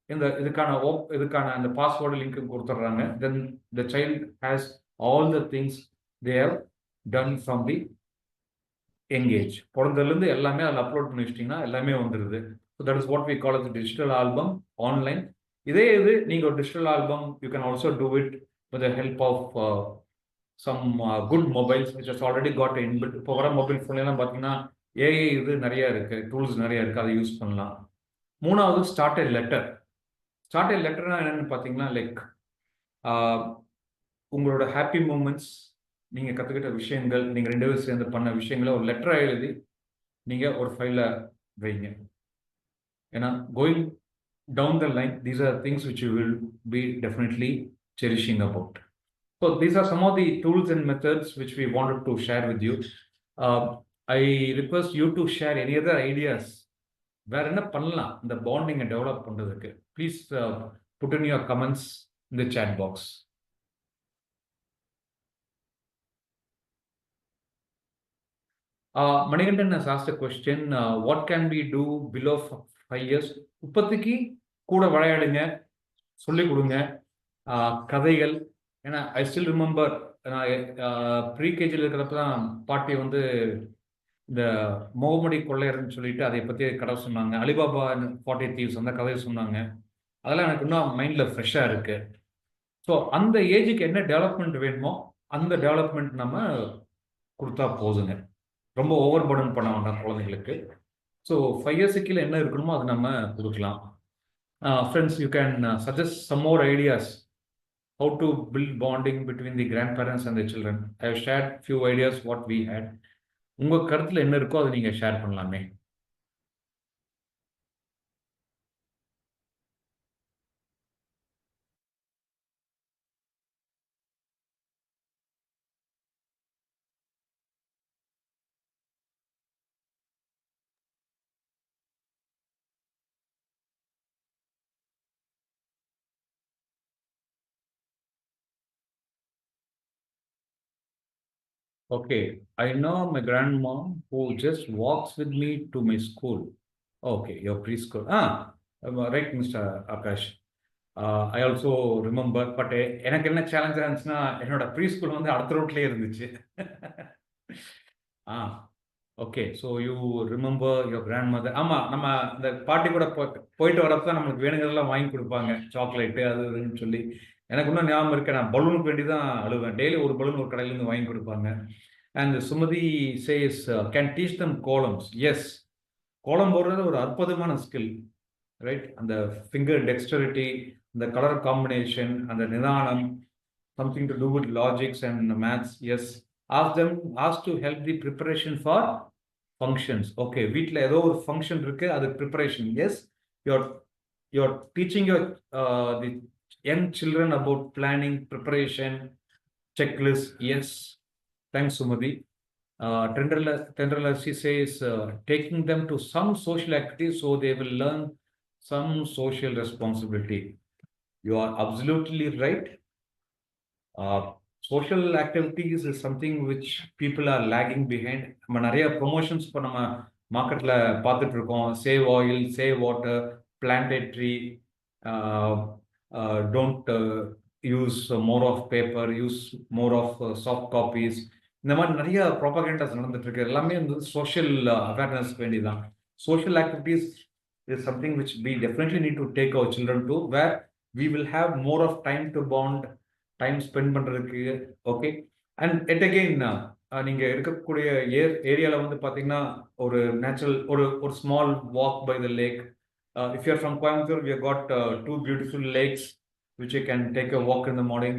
இதுக்கான அந்த பாஸ்வேர்டு லிங்க் கொடுத்துட்றாங்க. Then the child has all the things they have done from the engage. பிறந்ததுலேருந்து எல்லாமே அதில் அப்லோட் பண்ணி வச்சிட்டிங்கன்னா எல்லாமே வந்துடுது. So that is what we call as digital album online. இதே இது நீங்கள் ஒரு digital album you can also do it with the help of some good mobiles which has already got inbuilt. இப்போ வர மொபைல் ஃபோன்லாம் பார்த்தீங்கன்னா ஏஐ இது நிறைய இருக்குது, டூல்ஸ் நிறைய இருக்குது, அதை யூஸ் பண்ணலாம். மூணாவது start a letter. Start a லெட்டர்னா என்னென்னு பார்த்தீங்கன்னா, லைக் உங்களோட ஹாப்பி மூமெண்ட்ஸ், நீங்கள் கற்றுக்கிட்ட விஷயங்கள், நீங்கள் 2 பேரும் சேர்ந்து பண்ண விஷயங்களை ஒரு லெட்டராக எழுதி நீங்கள் ஒரு ஃபைலில் வைங்க. ஏன்னா going down the line these are things which you will be definitely cherishing about. So these are some of the tools and methods which we wanted to share with you. I request you to share any other ideas. வேற என்ன பண்ணலாம் இந்த பாண்டிங்கை develop பண்ணுறதுக்கு? Please put in your comments in the chat box. Manikandan has asked a question. What can we do below 5 years? இப்போதைக்கு கூட விளையாடுங்க, சொல்லிக் கொடுங்க, கதைகள். ஏன்னா ஐ ஸ்டில் ரிமெம்பர் நான் ப்ரீகேஜியில் இருக்கிறப்ப தான் பாட்டி வந்து இந்த முகமடி கொள்ளையர்னு சொல்லிட்டு அதை பற்றி கதை சொன்னாங்க. அலிபாபா 40 Thieves அந்த கதையை சொன்னாங்க. அதெல்லாம் எனக்கு இன்னும் மைண்டில் ஃப்ரெஷ்ஷாக இருக்குது. ஸோ அந்த ஏஜுக்கு என்ன டெவலப்மெண்ட் வேணுமோ அந்த டெவலப்மெண்ட் நம்ம கொடுத்தா போதுங்க. ரொம்ப ஓவர் பர்டன் பண்ண வேண்டாம் குழந்தைங்களுக்கு. ஸோ 5 years கீழே என்ன இருக்கணுமோ அது நம்ம கொடுக்கலாம். Friends, you can suggest some more ideas how to build bonding between the grandparents and the children. I have shared few ideas what we had. உங்கள் கருத்தில் என்ன இருக்கோ அதை நீங்கள் ஷேர் பண்ணலாமே. Okay, I know my grandmom who just walks with me to my school. Okay, your preschool. Right, Mr. Akash. I also remember, but எனக்கு என்ன சேலஞ்சாக இருந்துச்சுன்னா என்னோட ப்ரீஸ்கூல் வந்து அடுத்த ரோட்லேயே இருந்துச்சு. Okay, so you remember your grandmother. ஆமாம், நம்ம இந்த பாட்டி கூட போயிட்டு வரப்போ தான் நம்மளுக்கு வேணுங்கிறதெல்லாம் வாங்கி கொடுப்பாங்க, சாக்லேட்டு அது இதுன்னு சொல்லி. எனக்கு இன்னும் ஞாபகம் இருக்கு, நான் பலூனுக்கு வேண்டி தான் அழுவேன். டெய்லி ஒரு பலூன் ஒரு கடையிலேருந்து வாங்கி கொடுப்பாங்க. And Sumathi says can teach them kolams. Yes, kolam போடுறது ஒரு அற்புதமான ஸ்கில், ரைட்? அந்த finger dexterity, the color combination and the nidanam, something to do with logics and maths. Yes, ask to help the preparation for functions. Okay, வீட்ல ஏதோ ஒரு function இருக்கு, அது preparation. Yes, you're teaching your the young children about planning, preparation, checklist. Yes, thanks Sumati. Tenderla she says taking them to some social activity so they will learn some social responsibility. You are absolutely right. Social activities is something which people are lagging behind. நம்ம நிறைய promotions இப்போ நம்ம மார்க்கெட்டில் பார்த்துட்டு இருக்கோம். Save oil, save water, plant a tree, don't use more of paper, use more of soft copies. இந்த மாதிரி நிறைய ப்ராபகேண்டாஸ் நடந்துட்டு இருக்கு. எல்லாமே வந்து சோஷியல் அவேர்னஸ் வேண்டிதான். Social activities is something which we definitely need to take our children to, where we will have more of time to bond, time spend பண்றதுக்கு. Okay, and yet again நீங்க இருக்கக்கூடிய ஏரியாவில் வந்து பார்த்தீங்கன்னா ஒரு நேச்சுரல் ஒரு small walk by the lake. If you are from Coimbatore, we have got 2 beautiful lakes which you can take a walk in the morning,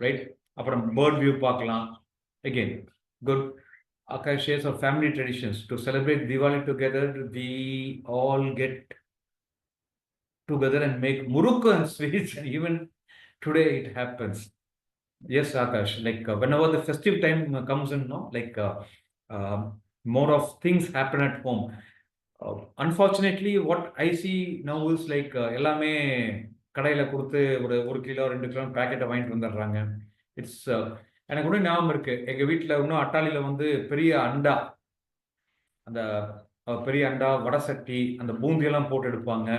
right? அப்புறம் bird view பார்க்கலாம். Again good. Akash shares our family traditions. To celebrate Diwali together, we all get together and make murukku and sweets, and even today it happens. Yes, Akash, like whenever the festive time comes in, no, like more of things happen at home. Unfortunately what I C now is like எல்லாமே கடையில் கொடுத்து ஒரு kilo 2 kilo பேக்கெட்டை வாங்கிட்டு வந்துடுறாங்க. It's எனக்கு கூட ஞாபகம் இருக்கு, எங்கள் வீட்டில் இன்னும் அட்டாளியில் வந்து பெரிய அண்டா, அந்த பெரிய அண்டா, வடை சட்டி, அந்த பூந்தியெல்லாம் போட்டு எடுப்பாங்க.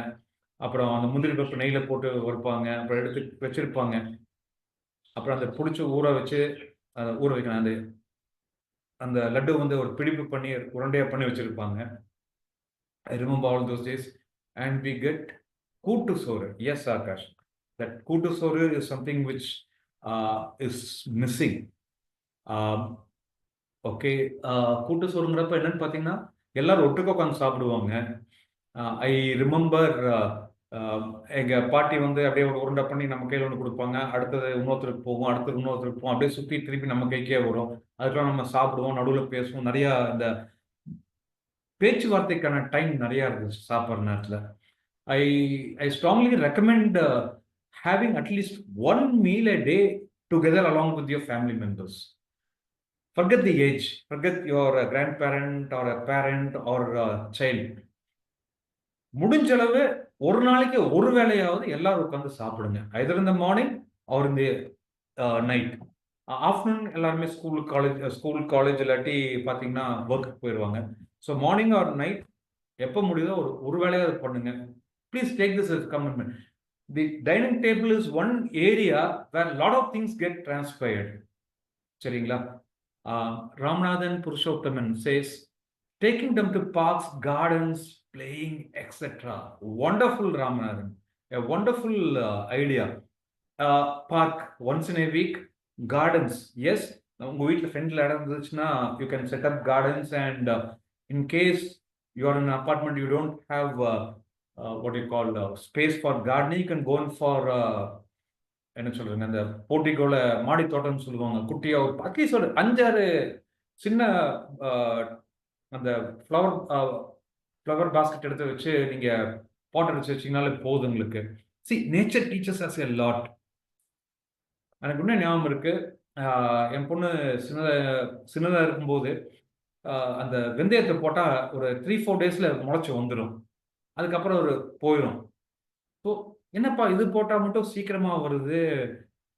அப்புறம் அந்த முந்திரி பருப்பு நெய்யில் போட்டு வைப்பாங்க. அப்புறம் எடுத்து வச்சிருப்பாங்க. அப்புறம் அந்த பிடிச்சி ஊற வச்சு ஊற வைக்கணும். அந்த லட்டு வந்து ஒரு பிடிப்பு பண்ணி உருண்டையாக பண்ணி வச்சிருப்பாங்க. I remember all those days. And we get கூட்டு சோறு. Yes, Akash. That கூட்டு சோறு is something which is missing. Okay, கூட்டு சோறுங்கிறப்ப என்னன்னு பார்த்தீங்கன்னா எல்லாரும் ஒட்டுக்க உட்காந்து சாப்பிடுவாங்க. ஐ ரிமெம்பர் எங்கள் பாட்டி வந்து அப்படியே ஒரு உருண்டை பண்ணி நம்ம கையில் ஒன்று கொடுப்பாங்க. அடுத்தது இன்னொருத்தருக்கு போகும், அடுத்தது இன்னொருத்தருக்கு போகும், அப்படியே சுற்றி திருப்பி நம்ம கைக்கே வரும். அதுக்கெல்லாம் நம்ம சாப்பிடுவோம், நடுவில் பேசுவோம். நிறையா இந்த பேச்சுவார்த்தைக்கான டைம் நிறையா இருந்துச்சு சாப்பிட்ற நேரத்தில். I strongly recommend having at least one meal a day together along with your family members. Forget the age, forget your grandparent or a parent or a child. முடிஞ்ச அளவு ஒரு நாளைக்கு ஒரு வேளையாவது எல்லாரும் உட்காந்து சாப்பிடுங்க. either in the morning or in the night. Afternoon எல்லாருமே school college இல்லாட்டி பார்த்தீங்கன்னா ஒர்க்குக்கு போயிடுவாங்க. ஸோ மார்னிங் ஆர் நைட் எப்போ முடியுதோ ஒரு வேலையாவது பண்ணுங்க. Please take this as a commitment. The dining table is one area where a lot of things get transpired. சரிங்களா? Ramanathan Purushothaman says, taking them to parks, gardens, playing, etc. Wonderful, Ramanathan. A wonderful idea. Park once in a week. Gardens, yes. உங்கள் வீட்டில் ஃப்ரெண்டில் இடம் இருந்துச்சுன்னா you can set up gardens, and in case you are in an apartment, you don't have what you call space for gardening, you can go in for என்ன சொல்றேங்க, அந்த போட்டிக்கோல மாடி தோட்டம்னு சொல்லுவாங்க. குட்டியா ஒரு அட்லீஸ்ட் ஒரு 5-6 சின்ன அந்த ஃப்ளவர் பாஸ்கெட் எடுத்து வச்சு நீங்க பாட் வச்சு வச்சீங்கனாலே போதும் உங்களுக்கு. See, nature teaches us a lot. எனக்கு இன்னும் ஞாபகம் இருக்கு, என் பொண்ணு சின்னதா இருக்கும்போது அந்த வெந்தயத்தை போட்டா ஒரு 3-4 டேஸ்ல முளைச்சி வந்துடும். அதுக்கப்புறம் ஒரு போயிடும். ஸோ என்னப்பா இது போட்டால் மட்டும் சீக்கிரமாக வருது,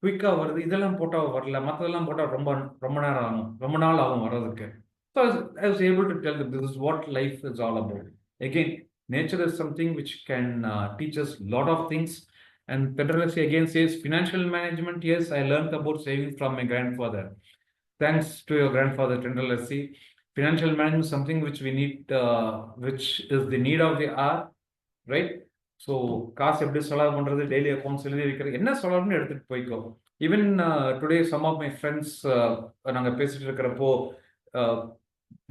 குயிக்காக வருது, இதெல்லாம் போட்டால் வரல, மற்றதெல்லாம் போட்டால் ரொம்ப ரொம்ப நேரம் ஆகும், ரொம்ப நாள் ஆகும் வர்றதுக்கு. So I was able to tell this is what life is all about. Again, nature is something which can teach us lot of things. And Petrelasi again says, financial management, yes, I learned about saving from my grandfather. Thanks to your grandfather, Petrelasi. Financial management is something which we need, which is the need of the hour, right? So காசு எப்படி செலவு பண்ணுறது, daily accounts எழுதி வைக்கிறது, என்ன செலவுன்னு எடுத்துகிட்டு போய்க்கோ. Even today some of my friends நாங்கள் பேசிகிட்டு இருக்கிறப்போ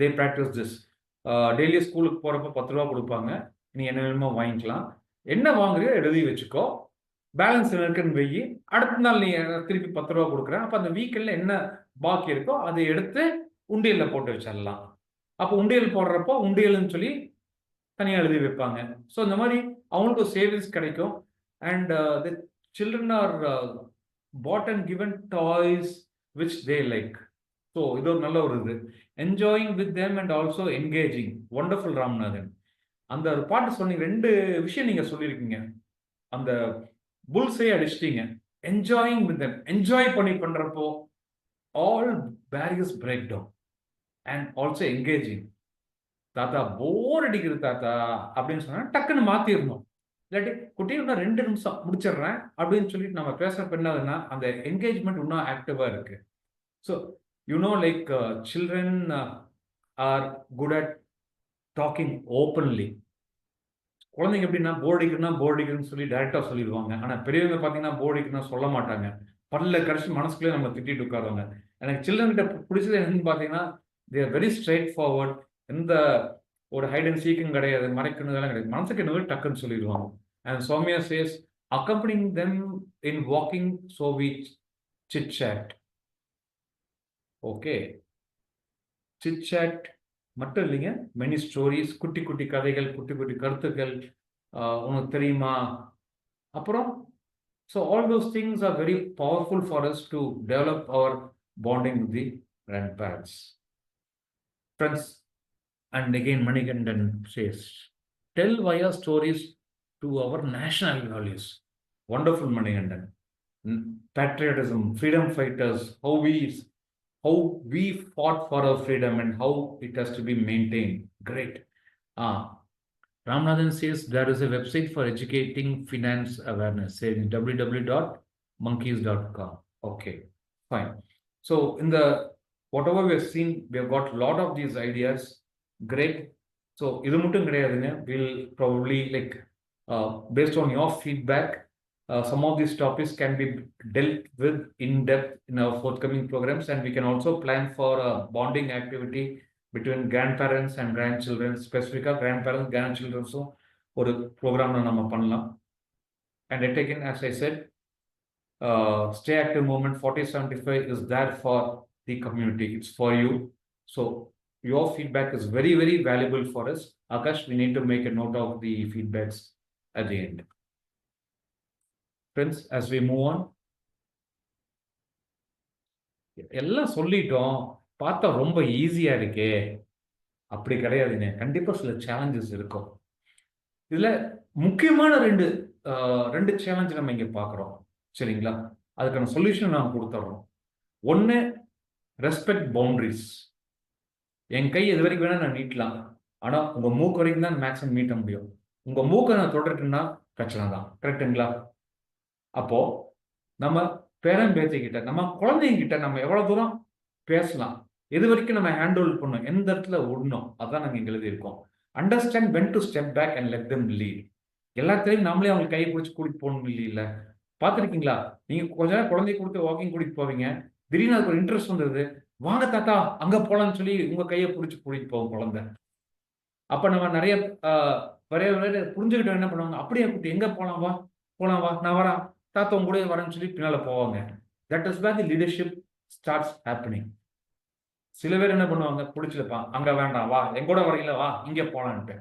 தே ப்ராக்டிஸ் திஸ். டெய்லி ஸ்கூலுக்கு போகிறப்போ 10 ரூபா கொடுப்பாங்க, நீ என்ன வேணுமோ வாங்கிக்கலாம், என்ன வாங்குறியோ எழுதி வச்சுக்கோ, பேலன்ஸ் இருக்குன்னு வெயி, அடுத்த நாள் நீ திருப்பி 10 ரூபா கொடுக்குறேன், அப்போ அந்த வீக்கெண்டில் என்ன பாக்கி இருக்கோ அதை எடுத்து உண்டியலில் போட்டு வச்சிடலாம். அப்போ உண்டியல் போடுறப்போ உண்டியல்னு சொல்லி தனியாக எழுதி வைப்பாங்க. ஸோ இந்த மாதிரி அவங்களுக்கு சேவிங்ஸ் கிடைக்கும். And the children are bought and given toys which they like. So இது ஒரு நல்ல ஒரு இது. Enjoying with them and also engaging. Wonderful Ramanathan. அந்த ஒரு பாட்டு சொன்னீங்க, 2 விஷயம் நீங்கள் சொல்லியிருக்கீங்க. அந்த புல்ஸே அடிச்சிட்டீங்க. என்ஜாயிங் வித் தெம், என்ஜாய் பண்ணி பண்ணுறப்போ all barriers break down. And also engaging. தாத்தா போர் அடிக்குது தாத்தா அப்படின்னு சொன்னா டக்குன்னு மாத்திடணும். இல்லாட்டி குட்டி இன்னும் 2 நிமிஷம் முடிச்சிடுறேன் அப்படின்னு சொல்லிட்டு நம்ம பேசுறப்ப என்னதுன்னா அந்த என்கேஜ்மெண்ட் இன்னும் ஆக்டிவா இருக்கு. So like children are good at talking openly. குழந்தைங்க எப்படின்னா போர்டிக்குன்னு சொல்லி டைரக்டா சொல்லிடுவாங்க. ஆனா பெரியவங்க பார்த்தீங்கன்னா போர்டிக்குன்னா சொல்ல மாட்டாங்க, பல்ல கடைசி மனசுக்குள்ளே நம்ம திட்டிட்டு உட்காருவாங்க. எனக்கு சில்ட்ரன் கிட்ட பிடிச்சது என்னன்னு பார்த்தீங்கன்னா, they are very straight forward. எந்த ஒரு ஹைட் அண்ட் சீக்கும் கிடையாது, மறைக்கணுதெல்லாம் கிடையாது, மனசுக்கு என்னவோ டக்குன்னு சொல்லிடுவாங்க. And Soumya says, accompanying them in walking, so we chit chat. ஓகே, சிட் சாட் மட்டும் இல்லைங்க, மெனி ஸ்டோரிஸ், குட்டி குட்டி கதைகள், குட்டி குட்டி கருத்துக்கள், உனக்கு தெரியுமா, அப்புறம் so all those things are very powerful for us to develop our bonding with the grandparents. Friends, And again, Manikandan says, tell via stories to our national values. Wonderful, Manikandan. Patriotism, freedom fighters, how we fought for our freedom and how it has to be maintained. Great. Ramanathan says there is a website for educating finance awareness, saying www.monkeys.com. Okay, fine. So in the whatever we have seen, we have got a lot of these ideas. Great. So இது மட்டும் கிடையாதுங்க. We'll probably based on your feedback, some of these topics can be dealt with in depth in our forthcoming programs, and we can also plan for a bonding activity between grandparents and grandchildren, specifically grandparents, grandchildren. So ஒரு ப்ரோக்ராம்ல நம்ம பண்ணலாம். And yet again, as I said, Stay Active Movement 4075 is there for the community. It's for you. So your feedback is very, very valuable for us. Akash, we need to make a note of the feedbacks at the end. Friends, as we move on, எல்லாம் சொல்லிட்டோம், பார்த்தா ரொம்ப ஈஸியா இருக்கே. அப்படி கிடையாதுங்க. கண்டிப்பா சில சேலஞ்சஸ் இருக்கும். இதுல முக்கியமான ரெண்டு சேலஞ்ச் நம்ம இங்க பார்க்குறோம். சரிங்களா? அதுக்கான சொல்யூஷன் நான் கொடுத்துட்றோம். ஒன்று, ரெஸ்பெக்ட் பவுண்டரிஸ். என் கை எது வரைக்கும் வேணா நான் நீட்டலாம், ஆனால் உங்கள் மூக்கு வரைக்கும் தான் மேக்ஸிமம் நீட்ட முடியும். உங்கள் மூக்கை நான் தொடர்ட்டுன்னா பிரச்சனை தான். கரெக்டுங்களா? அப்போ நம்ம பேரம்பேத்திக்கிட்ட, நம்ம குழந்தைங்கிட்ட நம்ம எவ்வளோ தூரம் பேசலாம், எது வரைக்கும் நம்ம ஹேண்டில் பண்ணணும், எந்த இடத்துல விடணும், அதான் நாங்கள் இங்கே எழுதியிருக்கோம். Understand when to step back and let them lead. எல்லாத்துலேயும் நம்மளே அவங்களுக்கு கையை பிடிச்சி கூட்டிட்டு போகணும் இல்லையில. பார்த்துருக்கீங்களா? நீங்கள் கொஞ்ச நேரம் குழந்தைய கொடுத்து வாக்கிங் கூட்டிகிட்டு போவீங்க, திடீர்னு அதுக்கு ஒரு இன்ட்ரெஸ்ட் வந்தது, வாங்க தாத்தா அங்கே போகலான்னு சொல்லி உங்கள் கையை பிடிச்சி கூட்டிகிட்டு போவோம் குழந்தை. அப்போ நம்ம நிறைய புரிஞ்சுக்கிட்டோம். என்ன பண்ணுவாங்க, அப்படியே கூட்டி எங்கே போகலாம் வா, போகலாம் வா, நான் வரேன் தாத்தா உங்க கூட வரேன்னு சொல்லி பின்னால் போவாங்க. That is where the leadership starts happening. சில பேர் என்ன பண்ணுவாங்க, பிடிச்சிருப்பான், அங்கே வேண்டாம் வா, எங்கூட வரீங்களா வா, இங்கே போகலான்ட்டு.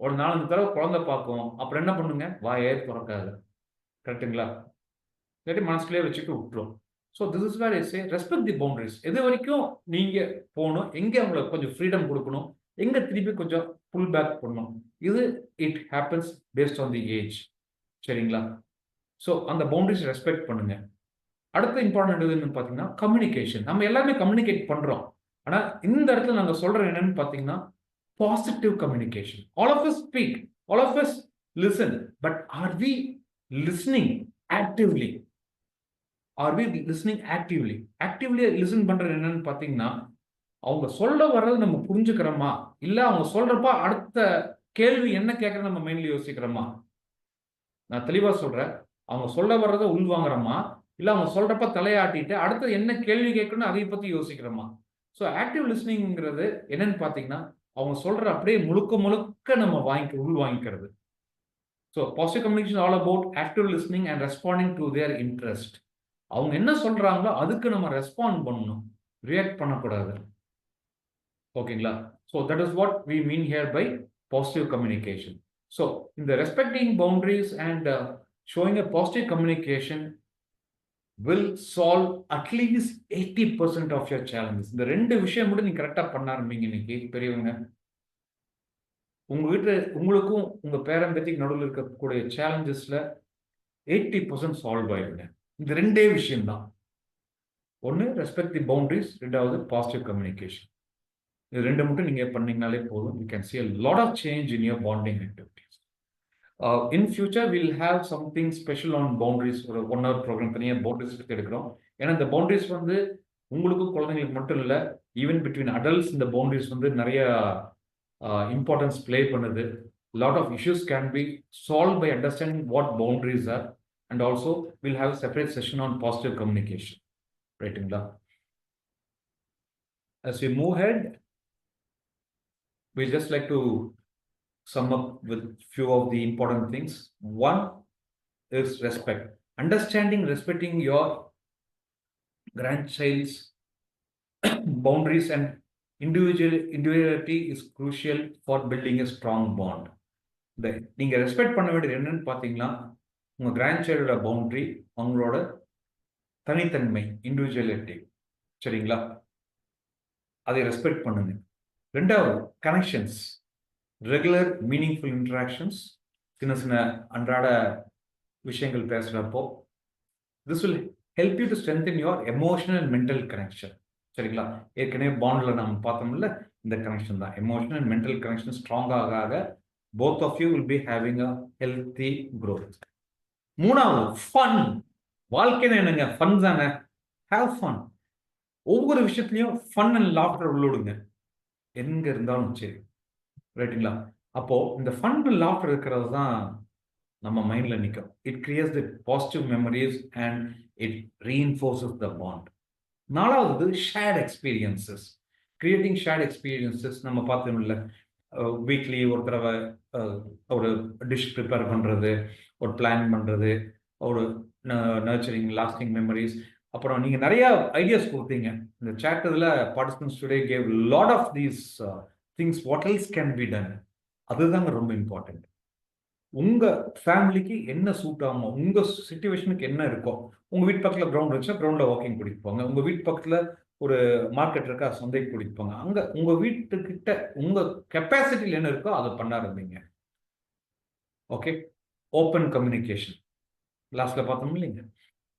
ஒரு 4 தடவை குழந்தை பார்க்கும், அப்புறம் என்ன பண்ணுங்க, வாயே திறக்காது. கரெக்டுங்களா? இல்லாட்டி மனசுலேயே வச்சுட்டு விட்டுரும். So this is where I say respect the boundaries. எது வரைக்கும் நீங்கள் போகணும், எங்கே அவங்களுக்கு கொஞ்சம் ஃப்ரீடம் கொடுக்கணும், எங்கே திருப்பி கொஞ்சம் புல் பேக் பண்ணணும். இது it happens based on the age. சரிங்களா? ஸோ அந்த பவுண்டரிஸ் ரெஸ்பெக்ட் பண்ணுங்க. அடுத்த இம்பார்ட்டன்ட் எதுன்னு பார்த்தீங்கன்னா கம்யூனிகேஷன். நம்ம எல்லாமே கம்யூனிகேட் பண்ணுறோம், ஆனால் இந்த இடத்துல நாங்கள் சொல்கிற என்னன்னு பார்த்தீங்கன்னா positive communication. All of us speak, all of us listen, but are we listening actively? Are we listening actively? Actively listen பண்ணுறது என்னன்னு பார்த்தீங்கன்னா, அவங்க சொல்ல வர்றது நம்ம புரிஞ்சுக்கிறோமா, இல்லை அவங்க சொல்கிறப்ப அடுத்த கேள்வி என்ன கேட்குற நம்ம மெயின்லி யோசிக்கிறோமா? நான் தெளிவாக சொல்கிறேன், அவங்க சொல்ல வர்றதை உள்வாங்குறோமா, இல்லை அவங்க சொல்கிறப்ப தலையாட்டிட்டு அடுத்தது என்ன கேள்வி கேட்கணும் அதை பற்றி யோசிக்கிறோமா? ஸோ ஆக்டிவ் லிஸ்னிங்கிறது என்னன்னு பார்த்தீங்கன்னா, அவங்க சொல்கிற அப்படியே முழுக்க முழுக்க நம்ம உள்வாங்கிக்கிறது. So positive communication all about active listening and responding to their interest. அவங்க என்ன சொல்கிறாங்களோ அதுக்கு நம்ம ரெஸ்பாண்ட் பண்ணணும், ரியாக்ட் பண்ணக்கூடாது. ஓகேங்களா? So that is what we mean here by positive communication. So இந்த respecting boundaries and showing a positive communication will solve at least 80% of your challenges. இந்த ரெண்டு விஷயம் மட்டும் நீங்க கரெக்டா பண்ண ஆரம்பிங்க. இன்னைக்கு பெரியவங்க உங்க வீட்டுல உங்களுக்கும் உங்க பேரம்பேத்திக்கு நடுவில் இருக்கக்கூடிய சேலஞ்சஸ்ல 80% சால்வ் ஆயிடுங்க. இந்த ரெண்டே விஷயம் தான். ஒன்று ரெஸ்பெக்ட் தி பவுண்டரிஸ், ரெண்டாவது பாசிட்டிவ் கம்யூனிகேஷன். இது ரெண்டு மட்டும் நீங்க பண்ணீங்கனாலே போதும். You can see a lot of change in your bonding activities. In future we'll have something special on boundaries. ஒரு 1 hour ப்ரோக்ராம் தனியாக பவுண்டரிஸ் எடுக்கிறோம். ஏன்னா இந்த பவுண்டரிஸ் வந்து உங்களுக்கும் குழந்தைங்களுக்கு மட்டும் இல்லை, ஈவன் பிட்வீன் அடல்ட்ஸ் இந்த பவுண்டரிஸ் வந்து நிறைய இம்பார்ட்டன்ஸ் பிளே பண்ணுது. Lot of issues can be solve by understanding what boundaries are. And also will have separate session on positive communication. ரைட்டுங்களா? As we move ahead, we just like to sum up with few of the important things. One is respect. Respecting your grandchild's boundaries and individuality is crucial for building a strong bond. நீங்க respect பண்ண வேண்டியது என்னன்னு பார்த்தீங்கன்னா, உங்க கிராண்ட்சைல்டோட boundary, அவங்களோட தனித்தன்மை, individuality. சரிங்களா? அதை ரெஸ்பெக்ட் பண்ணுங்க. ரெண்டாவது கனெக்ஷன்ஸ், ரெகுலர் மீனிங்ஃபுல் இன்டராக்ஷன்ஸ், சின்ன சின்ன அன்றாட விஷயங்கள் பேசுகிறப்போ this will help you to strengthen your emotional and mental connection. சரிங்களா? ஏற்கனவே பாண்டில் நம்ம பார்த்தோம்ல, இந்த கனெக்ஷன் தான். எமோஷனல் அண்ட் மென்டல் கனெக்ஷன் ஸ்ட்ராங்காக ஆக both of you will be having a healthy growth. மூணாவது ஃபன். வாழ்க்கைன்னு என்னங்க? ஃபன் தானே. Have fun. ஒவ்வொரு விஷயத்துலையும் ஃபன் அண்ட் லாஃப்டர் உள்ளோடுங்க, எங்க இருந்தாலும் சரி. ரைட்டுங்களா? அப்போ இந்த ஃபன் அண்ட் லாஃப்டர் இருக்கிறது தான் நம்ம மைண்ட்ல நிற்கும். It creates the positive memories and it reinforces the bond. நாலாவது shared experiences. Creating shared experiences நம்ம பார்த்தோம்ல, வீக்லி ஒரு தடவை ஒரு டிஷ் ப்ரிப்பேர் பண்ணுறது, ஒரு பிளான் பண்ணுறது, ஒரு நர்ச்சரிங் லாஸ்டிங் மெமரிஸ். அப்புறம் நீங்கள் நிறைய ஐடியாஸ் கொடுத்தீங்க இந்த சேட். இதில் participants today gave lot of these things what else can be done. அதுதாங்க ரொம்ப இம்பார்ட்டன்ட். உங்கள் ஃபேமிலிக்கு என்ன சூட் ஆகுமோ, உங்கள் சிச்சுவேஷனுக்கு என்ன இருக்கோ, உங்கள் வீட்டு பக்கத்தில் கிரவுண்ட் வச்சா கிரவுண்டில் வாக்கிங் கூட்டிகிட்டு போங்க. உங்கள் வீட்டு பக்கத்தில் ஒரு மார்க்கெட் இருக்கா, சந்தைக்கு கூட்டிகிட்டு போங்க. அங்கே உங்கள் வீட்டுக்கிட்ட உங்கள் கெப்பாசிட்டியில் என்ன இருக்கோ அதை பண்ண ஆரம்பிங்க. ஓகே. ஓப்பன் கம்யூனிகேஷன் லாஸ்ட்டில் பார்த்தோம் இல்லைங்க.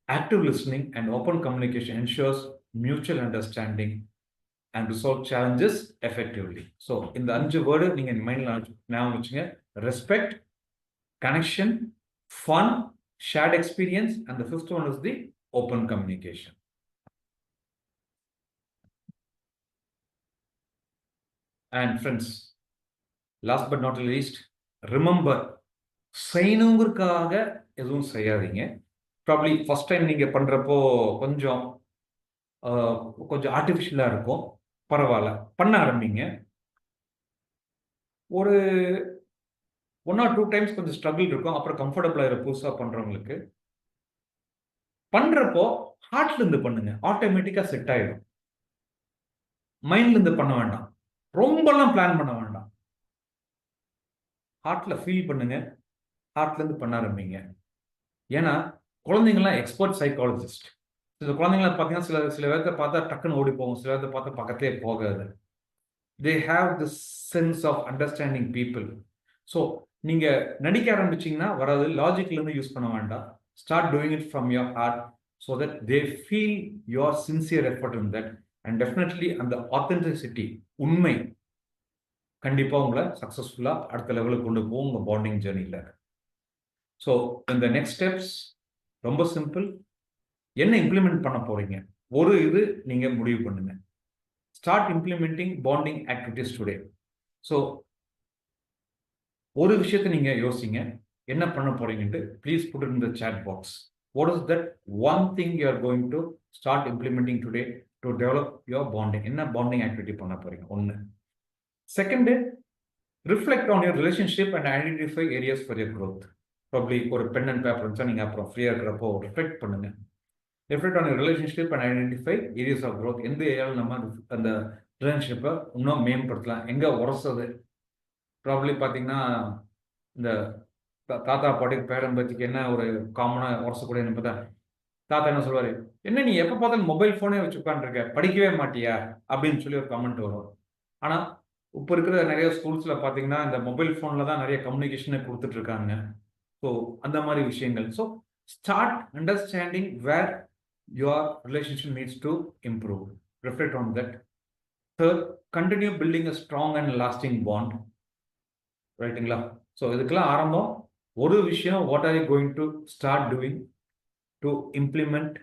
Active listening and open communication ensures mutual understanding and resolve challenges effectively. So இந்த 5 வேர்டு நீங்கள் மைண்டில் ஞாபகம் வச்சுங்க. Respect, connection, fun, shared experience, and the fifth one is the open communication. And friends, last but not least, remember, செய்யணுங்கிறதுக்காக எதுவும் செய்யாதீங்க. Probably first time நீங்கள் பண்ணுறப்போ கொஞ்சம் ஆர்டிஃபிஷியலாக இருக்கும். பரவாயில்ல, பண்ண ஆரம்பிங்க. ஒரு 1 or 2 டைம்ஸ் கொஞ்சம் ஸ்ட்ரகிள் இருக்கும். அப்புறம் கம்ஃபர்டபுள் ஆகிற புதுசாக பண்ணுறவங்களுக்கு. பண்ணுறப்போ ஹார்ட்லேருந்து பண்ணுங்க, ஆட்டோமேட்டிக்காக செட் ஆகிடும். மைண்ட்லேருந்து பண்ண வேண்டாம், ரொம்பலாம் பிளான் பண்ண வேண்டாம். ஹார்ட்டில் ஃபீல் பண்ணுங்க, ஹார்ட்லேருந்து பண்ண ஆரம்பிங்க. ஏன்னா குழந்தைங்களாம் எக்ஸ்பர்ட் சைக்காலஜிஸ்ட். சில குழந்தைங்களாம் பார்த்தீங்கன்னா சில பேர்த்த பார்த்தா டக்குன்னு ஓடி போகும், சில பேர்த்த பார்த்தா பக்கத்திலே போகாது. They have this sense of understanding people. So நீங்கள் நடிக்க ஆரம்பிச்சிங்கன்னா வராது, லாஜிக்லேருந்து யூஸ் பண்ண வேண்டாம். Start doing it from your heart so that they feel your sincere effort in that. And definitely அந்த ஆத்தென்டிசிட்டி, உண்மை கண்டிப்பாக உங்களை சக்ஸஸ்ஃபுல்லாக அடுத்த லெவலுக்கு கொண்டு போகும் உங்கள் பாண்டிங் ஜேர்னியில். ஸோ இந்த நெக்ஸ்ட் ஸ்டெப்ஸ் ரொம்ப சிம்பிள். என்ன இம்ப்ளிமெண்ட் பண்ண போகிறீங்க, ஒரு இது நீங்கள் முடிவு பண்ணுங்க. Start implementing bonding activities today. So ஒரு விஷயத்தை நீங்கள் யோசிங்க, என்ன பண்ண போறீங்கன்ட்டு. Please put in the chat box. What is that one thing you are going to start implementing today to develop your bonding? என்ன பாண்டிங் ஆக்டிவிட்டி பண்ண போறீங்க? ஒன்று. Second, reflect on your relationship and identify areas for your growth. Probably ஒரு pen and paper இருந்துச்சா நீங்கள் அப்புறம் ஃப்ரீயாக இருக்கிறப்போ ரிஃப்ளெக்ட் பண்ணுங்க. Reflect on your relationship and identify areas of growth. எந்த ஏரியாவில் நம்ம அந்த ரிலேஷன்ஷிப்பை இன்னும் மேம்படுத்தலாம், எங்கே உரசுது. ப்ராப்ளி பார்த்தீங்கன்னா இந்த தாத்தா பாட்டுக்கு பேரம்பத்திக்கு என்ன ஒரு காமனாக உரசக்கூடிய பார்த்தா தாத்தா என்ன சொல்லுவார், என்ன நீ எப்போ பார்த்தாலும் மொபைல் ஃபோனே வச்சு உட்காந்துருக்க, படிக்கவே மாட்டியா அப்படின்னு சொல்லி ஒரு கமெண்ட் வரும். ஆனால் இப்போ இருக்கிற நிறைய ஸ்கூல்ஸில் பார்த்தீங்கன்னா இந்த மொபைல் ஃபோனில் தான் நிறைய கம்யூனிகேஷனை கொடுத்துட்ருக்காங்க. ஸோ அந்த மாதிரி விஷயங்கள். So start understanding where your relationship needs to improve. Reflect on that. Third, continue building a strong and lasting bond. ரைட்டுங்களா? ஸோ இதுக்கெல்லாம் ஆரம்பம் ஒரு விஷயம். What are you going to start doing to implement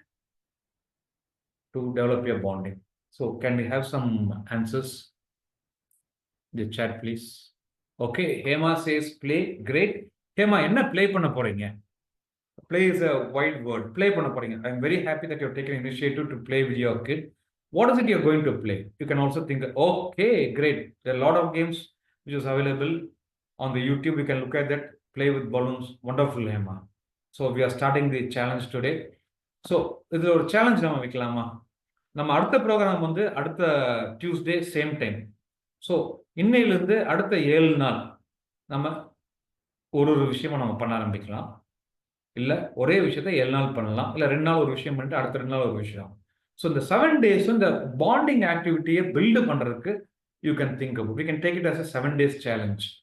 to develop your bonding? So can we have some answers the chat please? Okay, Hema says play. Great. Hema, என்ன play பண்ண போறீங்க? Play is a wide word. Play பண்ண போறீங்க. I am very happy that you have taken initiative to play with your kid. What is it you are going to play? You can also think, okay, great. There are a lot of games which is available on the YouTube. You can look at that. Play with balloons. Wonderful, Hema. So we are starting the challenge today. So இது ஒரு challenge நம்ம வைக்கலாமா? நம்ம அடுத்த program வந்து அடுத்த Tuesday same time. So இன்னையிலிருந்து அடுத்த 7 நாள் நம்ம ஒரு விஷயமா நம்ம பண்ண ஆரம்பிக்கலாம். இல்லை ஒரே விஷயத்த 7 நாள் பண்ணலாம், இல்லை 2 நாள் ஒரு விஷயம் பண்ணிட்டு அடுத்த 2 நாள் ஒரு விஷயம். ஸோ இந்த 7 days இந்த பாண்டிங் ஆக்டிவிட்டியை பில்டு பண்ணுறதுக்கு you can think about. We can take it as a 7 days challenge.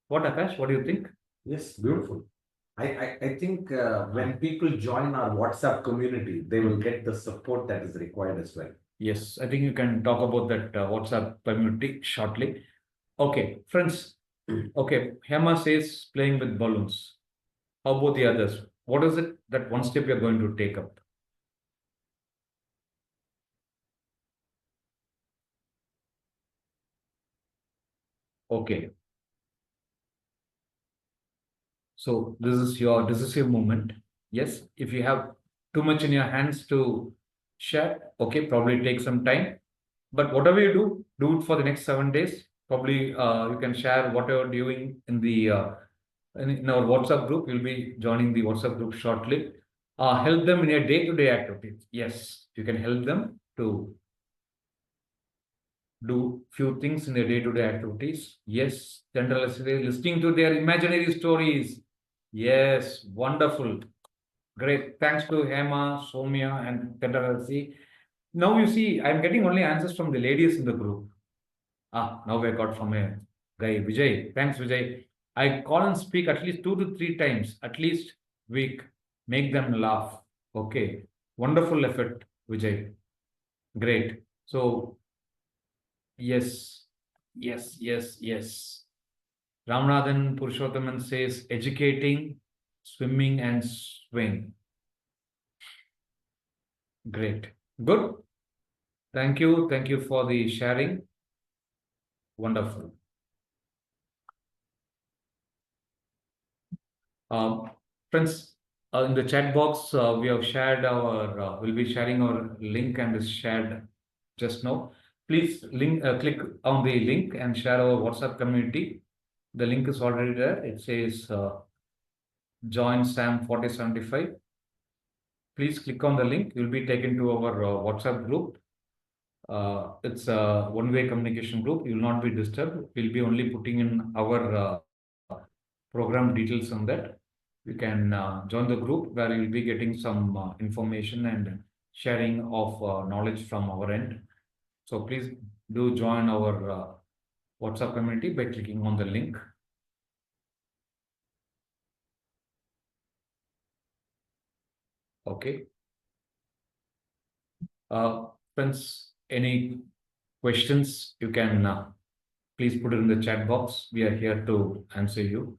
What, Akash? What do you think? Yes, beautiful. I think when people join our WhatsApp community, they will get the support that is required as well. Yes, I think you can talk about that WhatsApp community shortly. Okay, friends. Okay, Hema says playing with balloons. How about the others? What is it that one step you're going to take up? Okay. So this is your moment. Yes, if you have too much in your hands to share, okay, probably take some time. But whatever you do it for the next 7 days. Probably you can share what you're doing in the in our WhatsApp group. You'll be joining the WhatsApp group shortly. Help them in your day-to-day activities. Yes, you can help them to do few things in their day-to-day activities. Yes, listening to their imaginary stories. Yes, wonderful. Great. Thanks to Hema, Somya, and Tendarasi. Now you see, I'm getting only answers from the ladies in the group. Now I got from a guy, Vijay. Thanks, Vijay. I call and speak at least 2 to 3 times, at least week. Make them laugh. Okay. Wonderful effort, Vijay. Great. So, yes. Ramanathan Purushothaman says educating, swimming, and swing. Great. Good. Thank you. Thank you for the sharing. Wonderful. Friends, in the chat box, we have shared our, we'll be sharing our link and is shared just now. Please click on the link and share our WhatsApp community. The link is already there. It says join SAM 4075. Please click on the link. You'll be taken to our WhatsApp group. It's a one-way communication group. You will not be disturbed. We'll be only putting in our program details on that. You can join the group where you'll be getting some information and sharing of knowledge from our end. So please do join our WhatsApp community by clicking on the link. Okay. Friends, any questions, you can please put it in the chat box. We are here to answer you.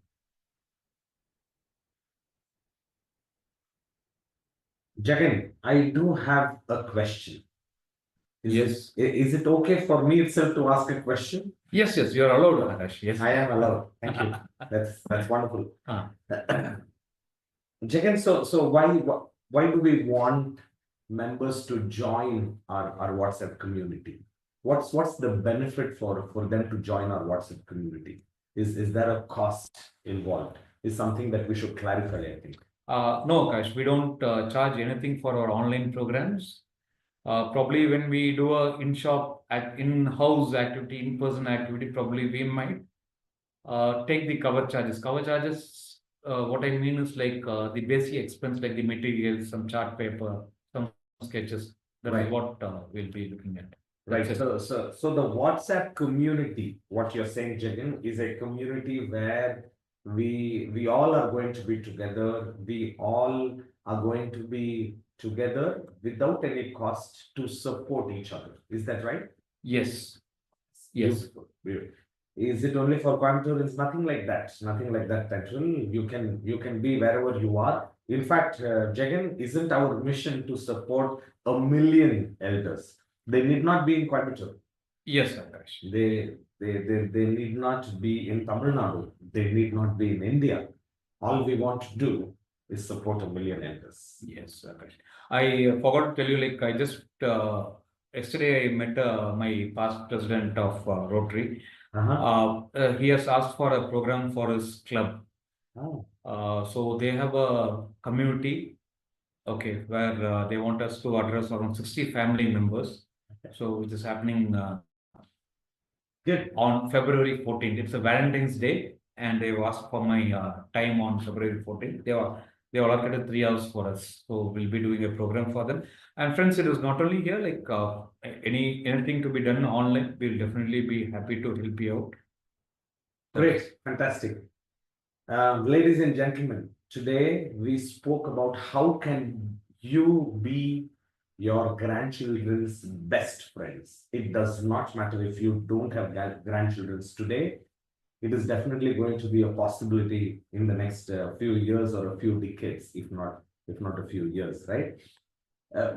Jagan, I do have a question. Yes. Is it okay for me itself to ask a question? Yes, you're allowed, Akash. Yes. I am allowed. Thank you. That's wonderful. Jagan, so why do we want members to join our WhatsApp community? What's the benefit for them to join our WhatsApp community? Is there a cost involved? Is something that we should clarify, I think. No, Akash, we don't charge anything for our online programs. Probably when we do a in-house activity, in-person activity, probably we might take the cover charges. Cover charges, what I mean is like the basic expense, like the materials, some chart paper, some sketches. That is what we'll be looking at. Right. So the WhatsApp community, what you're saying, Jagan, is a community where we all are going to be together. We all are going to be together without any cost to support each other. Is that right? Yes. Beautiful. Is it only for Coimbatore? It's nothing like that. Nothing like that, actually. You can be wherever you are. In fact, Jagan, isn't our mission to support 1 million elders? They need not be in Coimbatore. Yes, Akash. They need not be in Tamil Nadu. They need not be in India. All we want to do is support 1 million elders. Yes, Akash. I forgot to tell you, like I just yesterday I met my past president of Rotary. He has asked for a program for his club. So they have a community, okay, where they want us to address around 60 family members. So which is happening on February 14th. It's a Valentine's Day, and they've asked for my time on February 14th. They are They allocated 3 hours for us. So we'll be doing a program for them. And friends, it is not only here, like anything to be done online, we'll definitely be happy to help you out. Great, fantastic. Ladies and gentlemen, today we spoke about how can you be your grandchildren's best friends. It does not matter if you don't have grandchildren today. It is definitely going to be a possibility in the next few years or a few decades, if not a few years, right?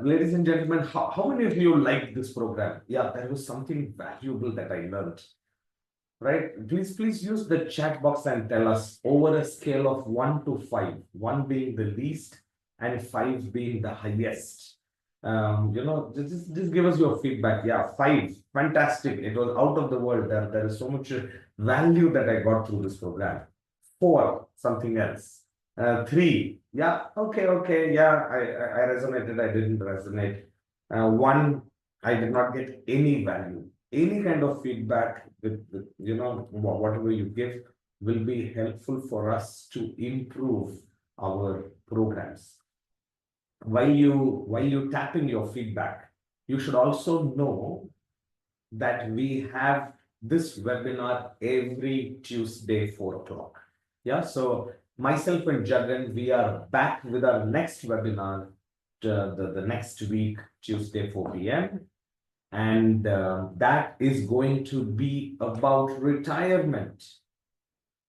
Ladies and gentlemen, how many of you liked this program? Yeah, there was something valuable that I learned. Right? Please use the chat box and tell us over a scale of 1 to 5, 1 being the least and 5 being the highest. Just give us your feedback. Yeah, 5, fantastic. It was out of the world. There is so much value that I got through this program. 4, something else. 3, yeah, okay, yeah, I resonated, I didn't resonate. 1, I did not get any value. Any kind of feedback with whatever you give will be helpful for us to improve our programs. While you tap in your feedback, you should also know that we have this webinar every Tuesday, 4 o'clock. Yeah, so myself and Jagan, we are back with our next webinar the next week, Tuesday, 4 p.m. And that is going to be about retirement.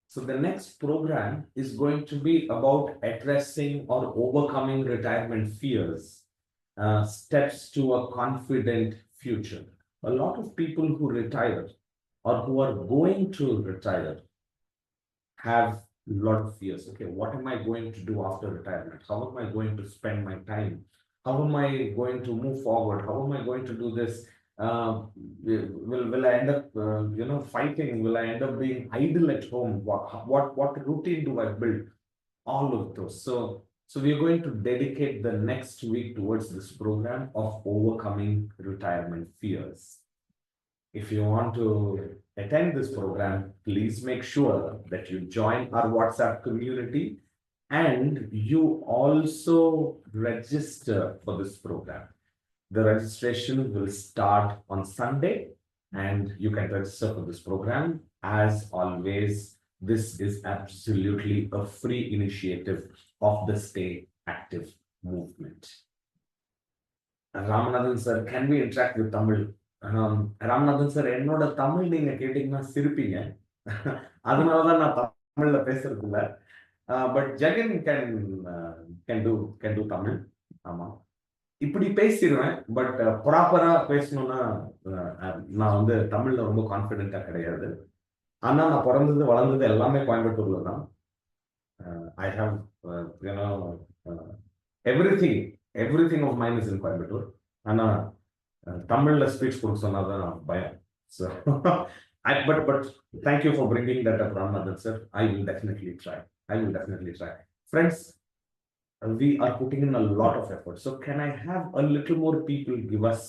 So the next program is going to be about addressing or overcoming retirement fears, steps to a confident future. A lot of people who retire or who are going to retire have a lot of fears. Okay, what am I going to do after retirement? How am I going to spend my time? How am I going to move forward? How am I going to do this? Will I end up fighting? Will I end up being idle at home? What routine do I build? All of those. So we are going to dedicate the next week towards this program of overcoming retirement fears. If you want to attend this program, please make sure that you join our WhatsApp community and you also register for this program. The registration will start on Sunday and you can register for this program. As always, this is absolutely a free initiative of the Stay Active movement. Ramanathan sir, can we interact with Tamil? Ramanathan sir, என்னோட தமிழ் நீங்க கேட்டீங்கன்னா சிரிப்பீங்க. அதனாலதான் நான் தமிழ்ல பேசுறது இல்ல. But Jagan can do Tamil. ஆமா. இப்படி பேசிடுவேன். பட் ப்ராப்பரா பேசணும்னா நான் வந்து தமிழ்ல ரொம்ப கான்ஃபிடென்ட்டா கிடையாது. ஆனா நான் பிறந்தது வளர்ந்தது எல்லாமே கோயம்புத்தூர்ல தான். I have everything of mine is in Coimbatore. ஆனா தமிழ்ல ஸ்பீச் கொடுக்க சொன்னாதான் பயம். So but thank you for bringing that up, Ramanathan sir. I will definitely try. Friends, we are putting in a lot of effort. So can I have a little more people give us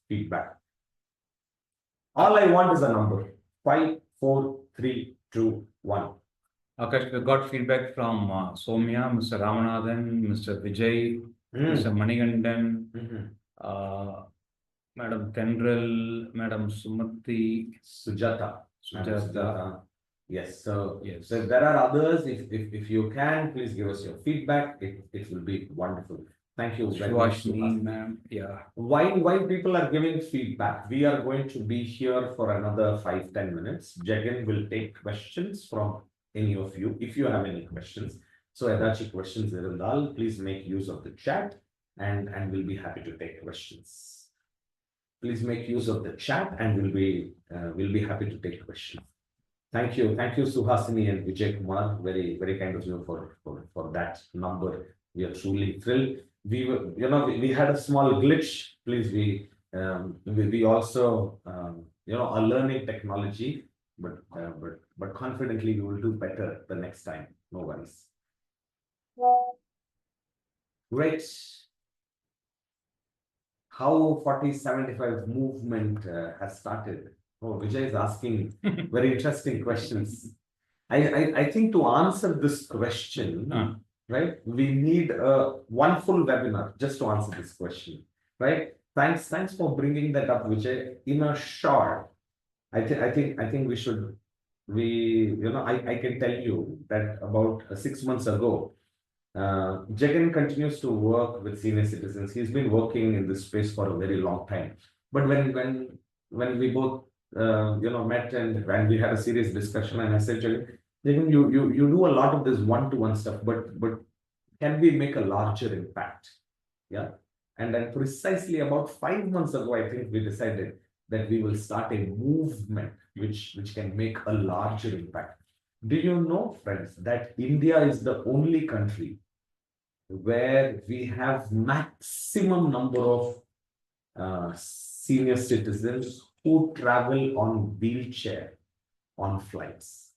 feedback? All I want is a number. 5, 4, 3, 2, 1. Okay, we got feedback from Somya, Mr. Ramanathan, Mr. Vijay, Mr. Manigandan, Madam Tendril, Madam Sumati, Sujata. Yes, so if there are others, if you can, please give us your feedback. It will be wonderful. Thank you very much, ma'am. Yeah. While people are giving feedback, we are going to be here for another 5-10 minutes. Jagan will take questions from any of you, if you have any questions. So edachi questions irundal, please make use of the chat and we'll be happy to take questions. Please make use of the chat and we'll be happy to take questions. Thank you, Suhasini and Vijay Kumar. Very, very kind of you for that number. We are truly thrilled. We had a small glitch. Please, we also are learning technology, but confidently we will do better the next time. No worries. Great. How 4075 movement has started. Oh, Vijay is asking very interesting questions. I think to answer this question, right? We need one full webinar just to answer this question, right? Thanks for bringing that up, Vijay. In a short, I think we should, I can tell you that about 6 months ago, Jagan continues to work with senior citizens. He's been working in this space for a very long time. But when we both met and when we had a serious discussion, and I said, Jagan, you do a lot of this one-to-one stuff, but can we make a larger impact? Yeah. And then precisely about 5 months ago, I think we decided that we will start a movement which can make a larger impact. Do you know, friends, that India is the only country where we have maximum number of senior citizens who travel on wheelchair on flights?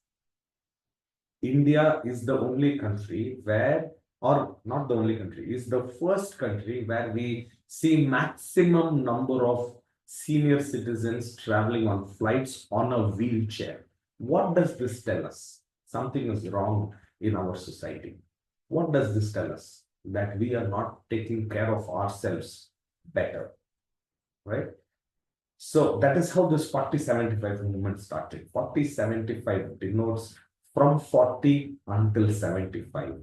India is the only country where, or not the only country, is the first country where we see maximum number of senior citizens traveling on flights on a wheelchair. What does this tell us? Something is wrong in our society. What does this tell us? That we are not taking care of ourselves better, right? So that is how this 40-75 movement started. 40-75 denotes from 40 until 75.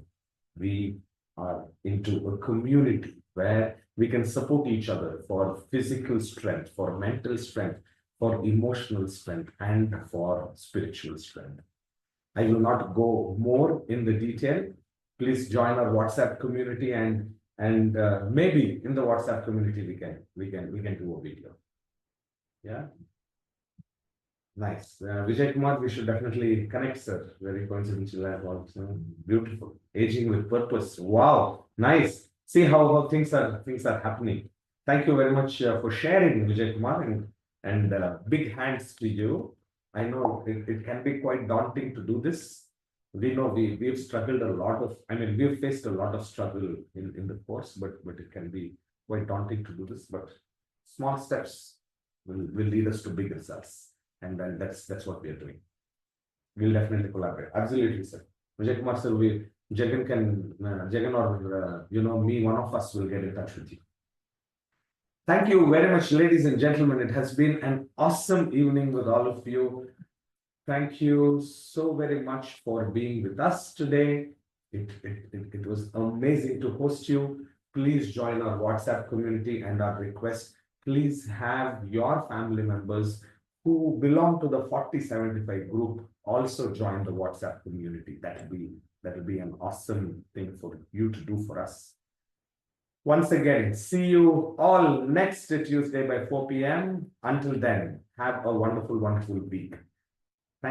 We are into a community where we can support each other for physical strength, for mental strength, for emotional strength, and for spiritual strength. I will not go more in the detail. Please join our WhatsApp community, and maybe in the WhatsApp community we can do a video. Yeah. Nice. Vijay Kumar, we should definitely connect, sir. Very coincidental. Beautiful. Aging with purpose. Wow. Nice. See how things are happening. Thank you very much for sharing, Vijay Kumar, and big hands to you. I know it can be quite daunting to do this. We know we've struggled a lot of, we've faced a lot of struggle in the course, but it can be quite daunting to do this. But small steps will lead us to big results. And then that's what we are doing. We'll definitely collaborate. Absolutely, sir. Vijay Kumar, sir, Jagan or me, one of us will get in touch with you. Thank you very much, ladies and gentlemen. It has been an awesome evening with all of you. Thank you so very much for being with us today. It was amazing to host you. Please join our WhatsApp community, and our request, please have your family members who belong to the 40-75 group also join the WhatsApp community. That will be an awesome thing for you to do for us. Once again, see you all next Tuesday by 4 p.m. Until then, have a wonderful, wonderful week.